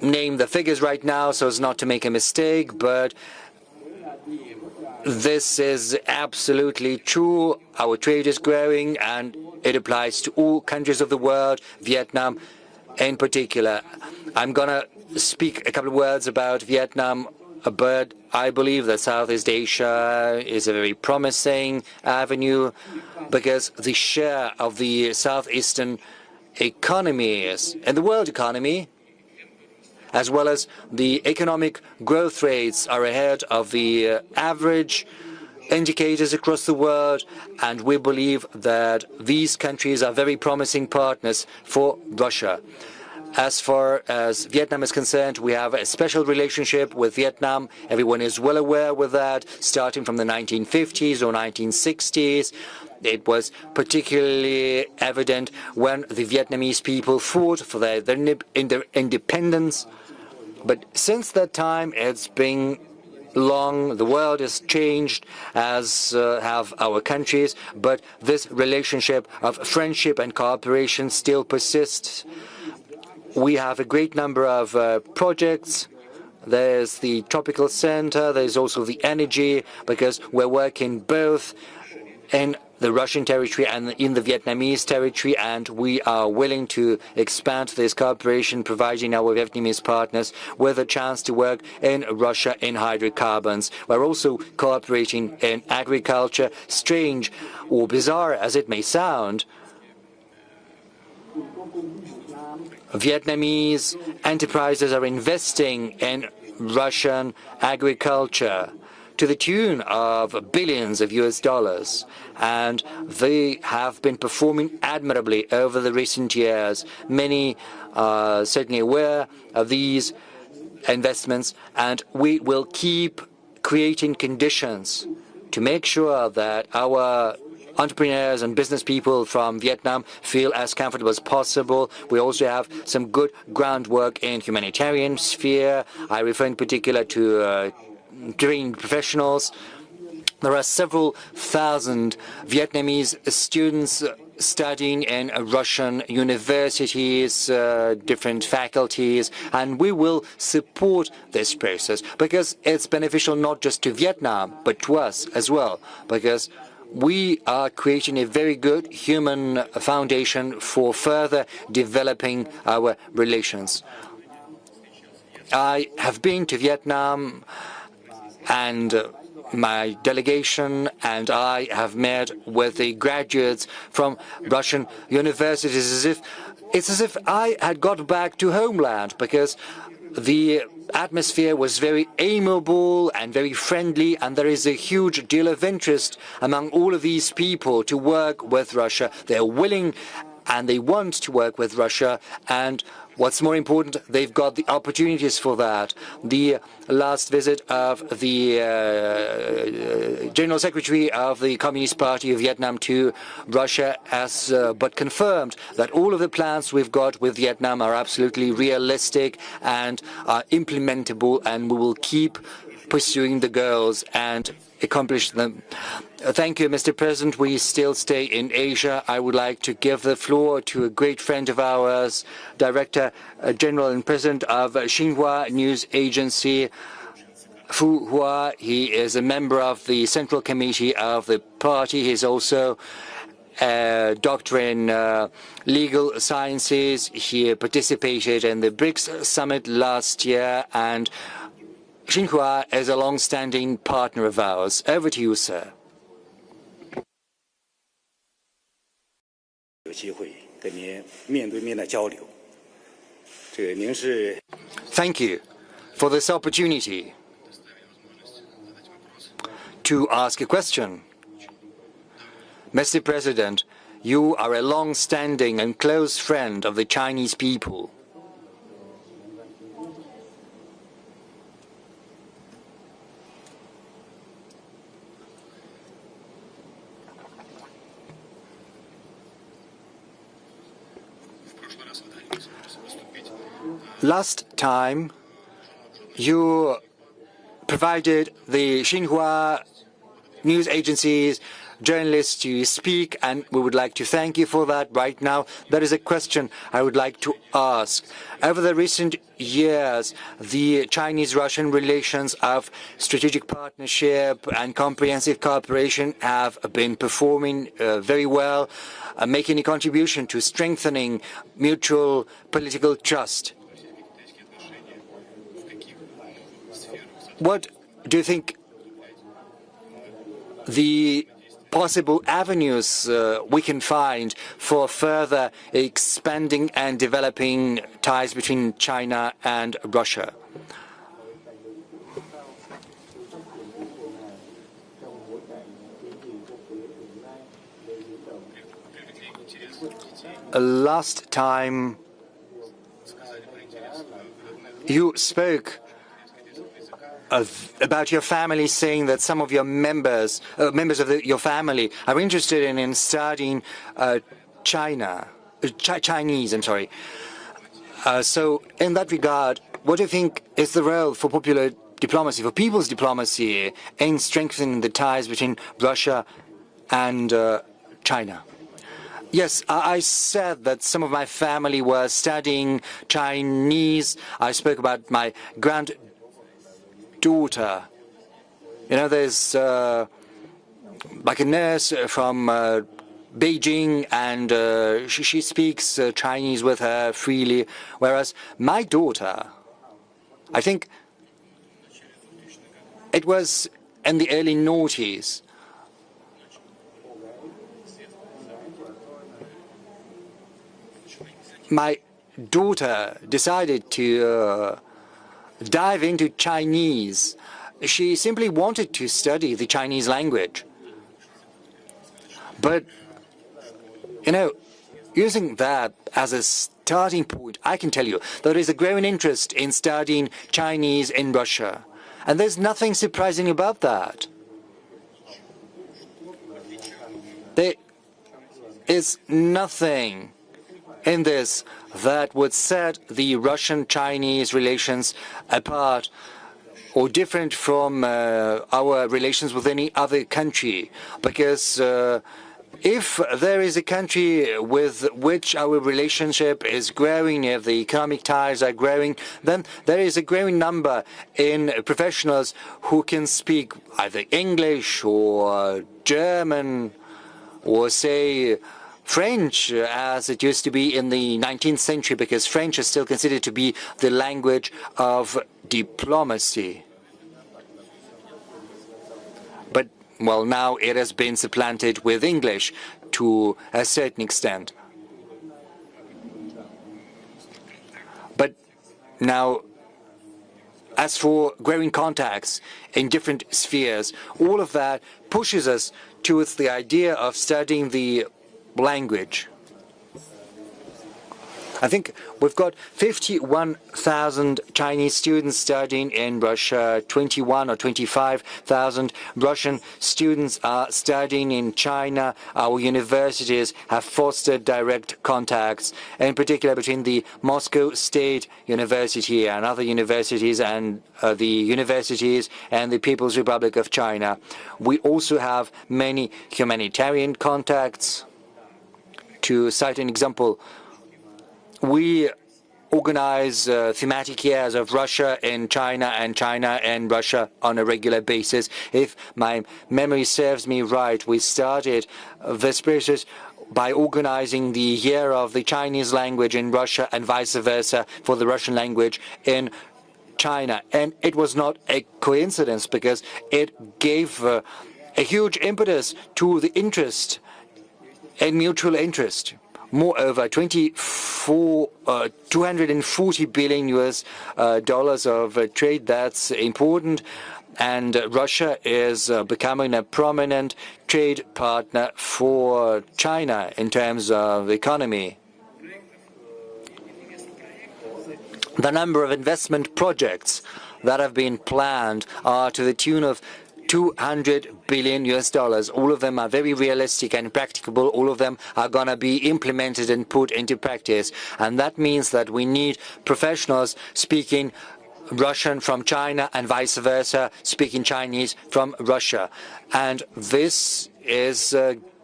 name the figures right now so as not to make a mistake, but this is absolutely true. Our trade is growing, and it applies to all countries of the world, Vietnam in particular. I'm gonna speak a couple of words about Vietnam, but I believe that Southeast Asia is a very promising avenue because the share of the southeastern economies and the world economy, as well as the economic growth rates, are ahead of the average indicators across the world, and we believe that these countries are very promising partners for Russia. As far as Vietnam is concerned, we have a special relationship with Vietnam. Everyone is well aware with that, starting from the 1950s or 1960s. It was particularly evident when the Vietnamese people fought for their independence. But since that time, it's been long. The world has changed, as have our countries, but this relationship of friendship and cooperation still persists. We have a great number of projects. There's the Tropical Center, there's also the energy, because we're working both in the Russian territory and in the Vietnamese territory, and we are willing to expand this cooperation, providing our Vietnamese partners with a chance to work in Russia in hydrocarbons. We're also cooperating in agriculture. Strange or bizarre as it may sound, Vietnamese enterprises are investing in Russian agriculture to the tune of billions of US dollars, and they have been performing admirably over the recent years. Many are certainly aware of these investments, and we will keep creating conditions to make sure that our entrepreneurs and business people from Vietnam feel as comfortable as possible. We also have some good groundwork in humanitarian sphere. I refer in particular to trained professionals. There are several thousand Vietnamese students studying in Russian universities, different faculties, and we will support this process because it's beneficial not just to Vietnam, but to us as well, because we are creating a very good human foundation for further developing our relations. I have been to Vietnam, and my delegation and I have met with the graduates from Russian universities. It's as if I had got back to homeland, because the atmosphere was very amiable and very friendly, and there is a huge deal of interest among all of these people to work with Russia. They're willing and they want to work with Russia, and what's more important, they've got the opportunities for that. The last visit of the General Secretary of the Communist Party of Vietnam to Russia has but confirmed that all of the plans we've got with Vietnam are absolutely realistic and are implementable, and we will keep pursuing the goals and accomplish them. Thank you, Mr. President. We still stay in Asia. I would like to give the floor to a great friend of ours, Director General and President of Xinhua News Agency, Fu Hua. He is a member of the Central Committee of the party. He's also a doctor in legal sciences. He participated in the BRICS summit last year, and Xinhua is a long-standing partner of ours. Over to you, sir. Thank you for this opportunity to ask a question. Mr. President, you are a long-standing and close friend of the Chinese people. Last time, you provided the Xinhua news agencies journalists to speak, and we would like to thank you for that. Right now, there is a question I would like to ask. Over the recent years, the Chinese-Russian relations of strategic partnership and comprehensive cooperation have been performing very well, making a contribution to strengthening mutual political trust. What do you think the possible avenues we can find for further expanding and developing ties between China and Russia? Last time you spoke about your family, saying that some of your members of your family are interested in studying Chinese. I'm sorry. So, in that regard, what do you think is the role for popular diplomacy, for people's diplomacy, in strengthening the ties between Russia and China? Yes, I said that some of my family were studying Chinese. I spoke about my granddaughter. You know, there's like a nurse from Beijing, and she speaks Chinese with her freely, whereas my daughter, I think it was in the early noughties, my daughter decided to dive into Chinese. she simply wanted to study the Chinese language. But, you know, using that as a starting point, I can tell you there is a growing interest in studying Chinese in Russia. And there's nothing surprising about that. There is nothing in this that would set the Russian-Chinese relations apart or different from our relations with any other country. Because if there is a country with which our relationship is growing, if the economic ties are growing, then there is a growing number in professionals who can speak either English or German or say French, as it used to be in the 19th century, because French is still considered to be the language of diplomacy. But, well, now it has been supplanted with English to a certain extent. But now, as for growing contacts in different spheres, all of that pushes us towards the idea of studying the language. I think we've got 51,000 Chinese students studying in Russia, 21 or 25,000 Russian students are studying in China. Our universities have fostered direct contacts, in particular between the Moscow State University and other universities and the universities and the People's Republic of China. We also have many humanitarian contacts. To cite an example, we organize thematic years of Russia in China and China and Russia on a regular basis. If my memory serves me right, we started this process by organizing the year of the Chinese language in Russia and vice versa for the Russian language in China. And it was not a coincidence because it gave a huge impetus to the interest and mutual interest. Moreover, 240 billion US dollars of trade, that's important, and Russia is becoming a prominent trade partner for China in terms of economy. The number of investment projects that have been planned are to the tune of 200 billion US dollars. All of them are very realistic and practicable. All of them are going to be implemented and put into practice. And that means that we need professionals speaking Russian from China and vice versa, speaking Chinese from Russia. And this is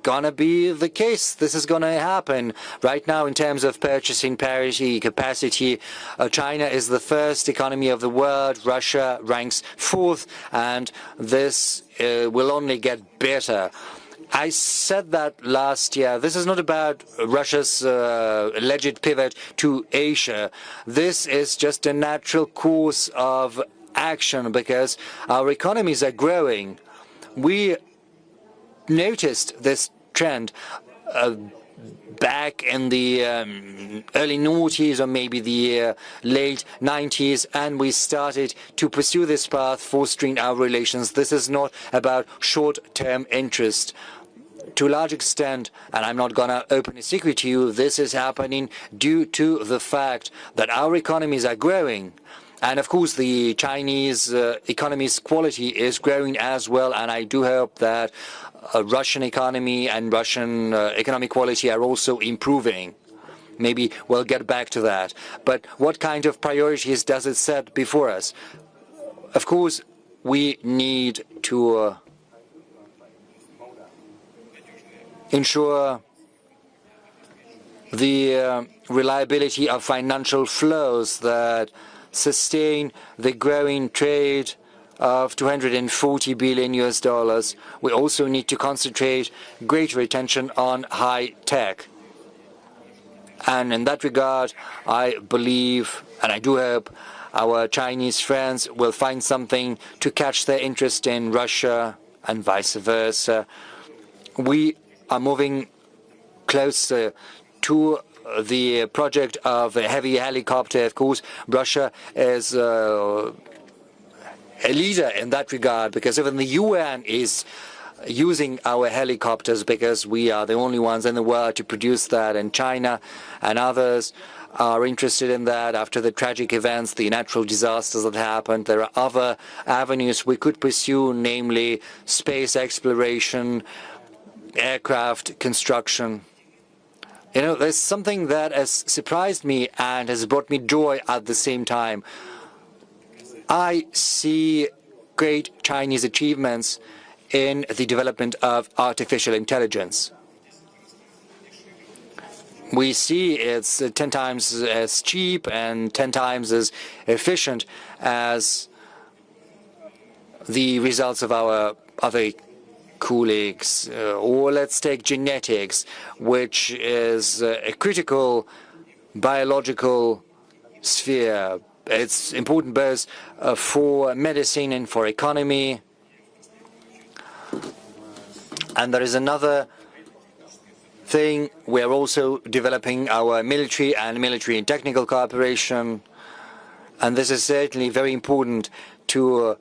gonna be the case. This is gonna happen. Right now, in terms of purchasing parity capacity, China is the first economy of the world. Russia ranks fourth, and this will only get better. I said that last year. This is not about Russia's alleged pivot to Asia. This is just a natural course of action because our economies are growing. We noticed this trend back in the early noughties or maybe the late 90s, and we started to pursue this path, fostering our relations. This is not about short-term interest. To a large extent, and I'm not going to open a secret to you, this is happening due to the fact that our economies are growing. And of course, the Chinese economy's quality is growing as well, and I do hope that Russian economy and Russian economic quality are also improving. Maybe we'll get back to that. But what kind of priorities does it set before us? Of course, we need to ensure the reliability of financial flows that sustain the growing trade of 240 billion US dollars. We also need to concentrate greater attention on high tech. And in that regard, I believe, and I do hope, our Chinese friends will find something to catch their interest in Russia and vice versa. We are moving closer to the project of a heavy helicopter. Of course, Russia is a leader in that regard, because even the UN is using our helicopters because we are the only ones in the world to produce that, and China and others are interested in that. After the tragic events, the natural disasters that happened, there are other avenues we could pursue, namely space exploration, aircraft construction. You know, there's something that has surprised me and has brought me joy at the same time. I see great Chinese achievements in the development of artificial intelligence. We see it's 10 times as cheap and 10 times as efficient as the results of our other colleagues. Or let's take genetics, which is a critical biological sphere. It's important both for medicine and for economy. And there is another thing, we're also developing our military and technical cooperation, and this is certainly very important to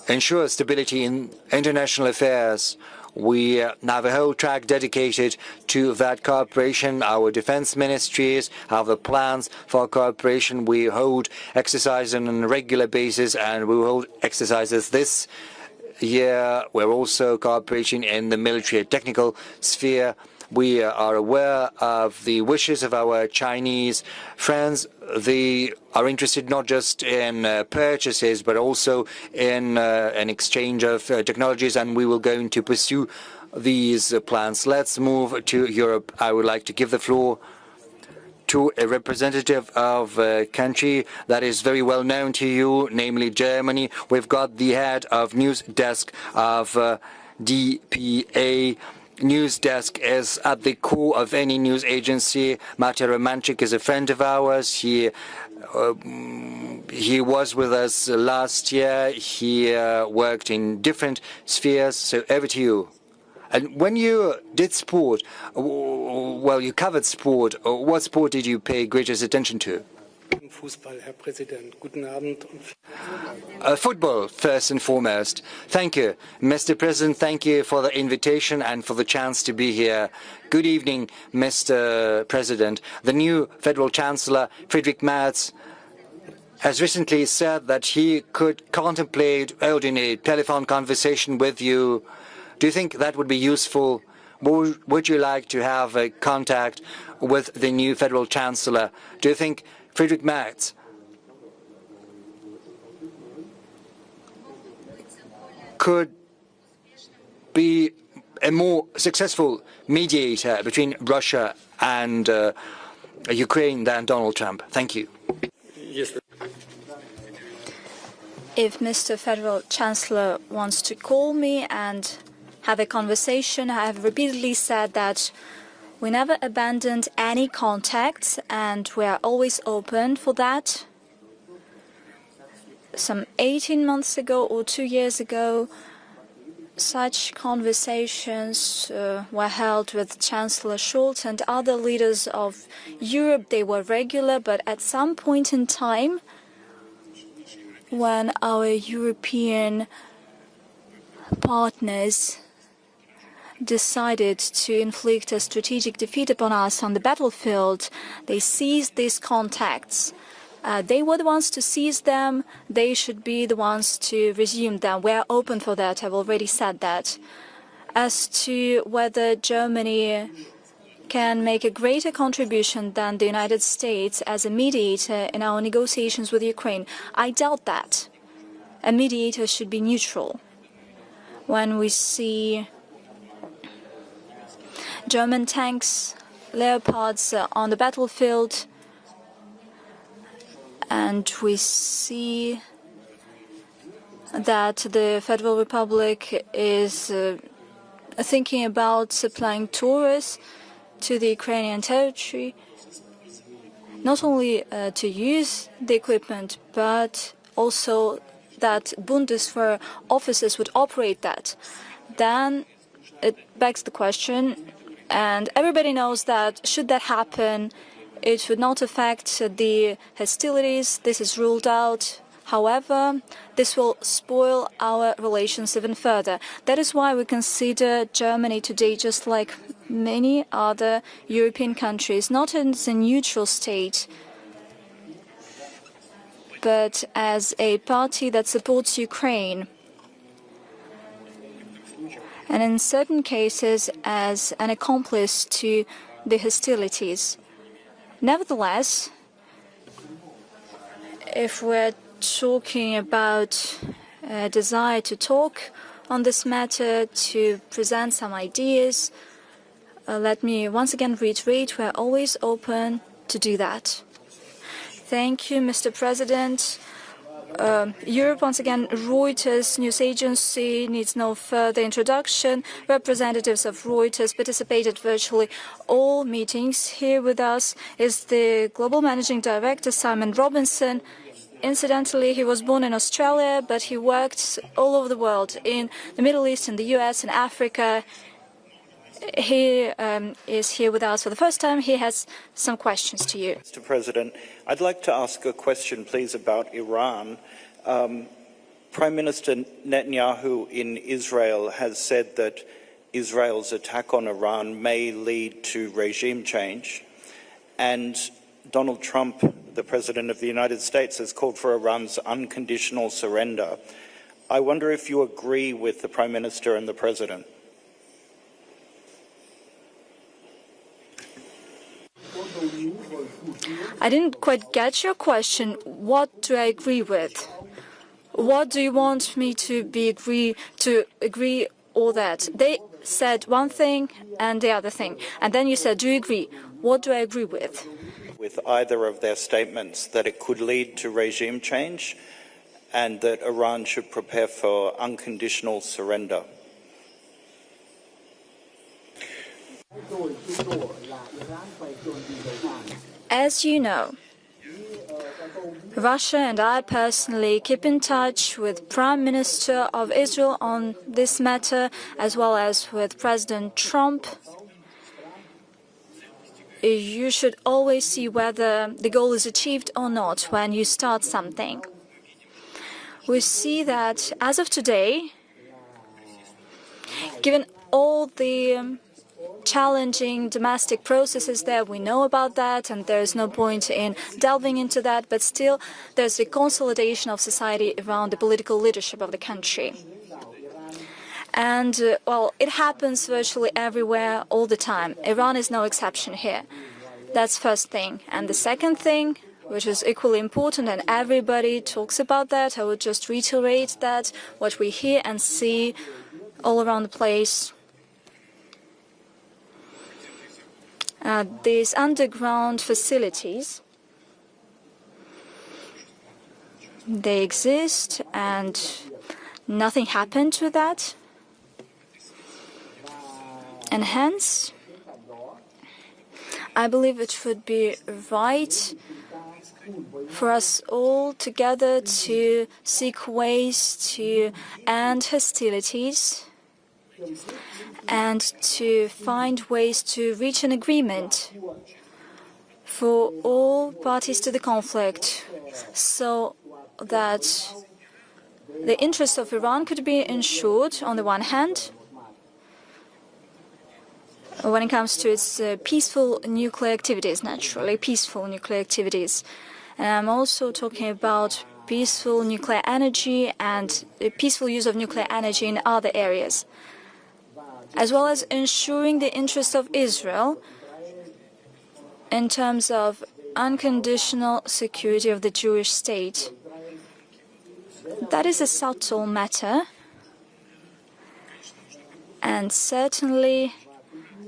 ensure stability in international affairs. We have a whole track dedicated to that cooperation. Our defense ministries have the plans for cooperation. We hold exercises on a regular basis, and we will hold exercises this year. We're also cooperating in the military and technical sphere. We are aware of the wishes of our Chinese friends. They are interested not just in purchases, but also in an exchange of technologies, and we will going to pursue these plans. Let's move to Europe. I would like to give the floor to a representative of a country that is very well known to you, namely Germany. We've got the head of news desk of DPA. News desk is at the core of any news agency. Matej Romanchik is a friend of ours. He was with us last year. He worked in different spheres. So over to you. And when you did sport, well, you covered sport. What sport did you pay greatest attention to? Football, first and foremost. Thank you, Mr. President. Thank you for the invitation and for the chance to be here. Good evening, Mr. President. The new Federal Chancellor, Friedrich Merz, has recently said that he could contemplate holding a telephone conversation with you. Do you think that would be useful? Would you like to have a contact with the new Federal Chancellor? Do you think Friedrich Merz could be a more successful mediator between Russia and Ukraine than Donald Trump? Thank you. If Mr. Federal Chancellor wants to call me and have a conversation, I have repeatedly said that we never abandoned any contacts, and we are always open for that. Some 18 months ago or 2 years ago, such conversations were held with Chancellor Scholz and other leaders of Europe. They were regular, but at some point in time, when our European partners decided to inflict a strategic defeat upon us on the battlefield, they seized these contacts. They were the ones to seize them. They should be the ones to resume them. We are open for that. I've already said that. As to whether Germany can make a greater contribution than the United States as a mediator in our negotiations with Ukraine, I doubt that. A mediator should be neutral. When we see German tanks, Leopards on the battlefield, and we see that the Federal Republic is thinking about supplying Taurus to the Ukrainian territory, not only to use the equipment, but also that Bundeswehr officers would operate that. Then it begs the question, and everybody knows that should that happen, it would not affect the hostilities. This is ruled out. However, this will spoil our relations even further. That is why we consider Germany today, just like many other European countries, not as a neutral state, but as a party that supports Ukraine, and in certain cases as an accomplice to the hostilities. Nevertheless, if we're talking about a desire to talk on this matter, to present some ideas, let me once again reiterate, we're always open to do that. Thank you, Mr. President. Europe, once again, Reuters news agency needs no further introduction. Representatives of Reuters participated virtually all meetings. Here with us is the Global Managing Director, Simon Robinson. Incidentally, he was born in Australia, but he worked all over the world, in the Middle East, in the US, in Africa. He is here with us for the first time. He has some questions to you. Mr. President, I'd like to ask a question, please, about Iran. Prime Minister Netanyahu in Israel has said that Israel's attack on Iran may lead to regime change, and Donald Trump, the President of the United States, has called for Iran's unconditional surrender. I wonder if you agree with the Prime Minister and the President. I didn't quite get your question. What do I agree with? What do you want me to agree all that? They said one thing and the other thing. And then you said, do you agree? What do I agree with? With either of their statements, that it could lead to regime change and that Iran should prepare for unconditional surrender. As you know, Russia and I personally keep in touch with Prime Minister of Israel on this matter, as well as with President Trump. You should always see whether the goal is achieved or not when you start something. We see that as of today, given all the challenging domestic processes there, we know about that, and there's no point in delving into that, but still there's a consolidation of society around the political leadership of the country. And, well, it happens virtually everywhere, all the time. Iran is no exception here. That's first thing. And the second thing, which is equally important, and everybody talks about that, I would just reiterate that, what we hear and see all around the place. These underground facilities, they exist and nothing happened to that. And hence, I believe it would be right for us all together to seek ways to end hostilities and to find ways to reach an agreement for all parties to the conflict, so that the interests of Iran could be ensured on the one hand, when it comes to its peaceful nuclear activities, naturally, peaceful nuclear activities. And I'm also talking about peaceful nuclear energy and the peaceful use of nuclear energy in other areas, as well as ensuring the interest of Israel in terms of unconditional security of the Jewish state. That is a subtle matter, and certainly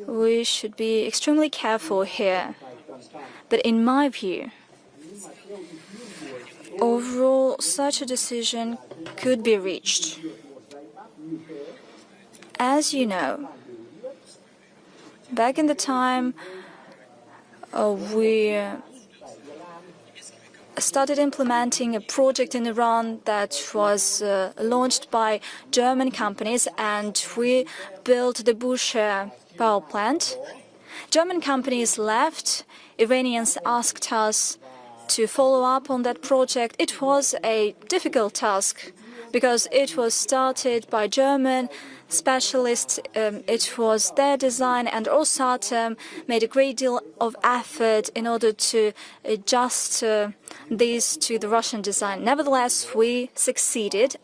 we should be extremely careful here. But in my view, overall, such a decision could be reached. As you know, back in the time we started implementing a project in Iran that was launched by German companies, and we built the Bushehr power plant. German companies left. Iranians asked us to follow up on that project. It was a difficult task because it was started by German specialists. It was their design, and Rosatom made a great deal of effort in order to adjust these to the Russian design. Nevertheless, we succeeded,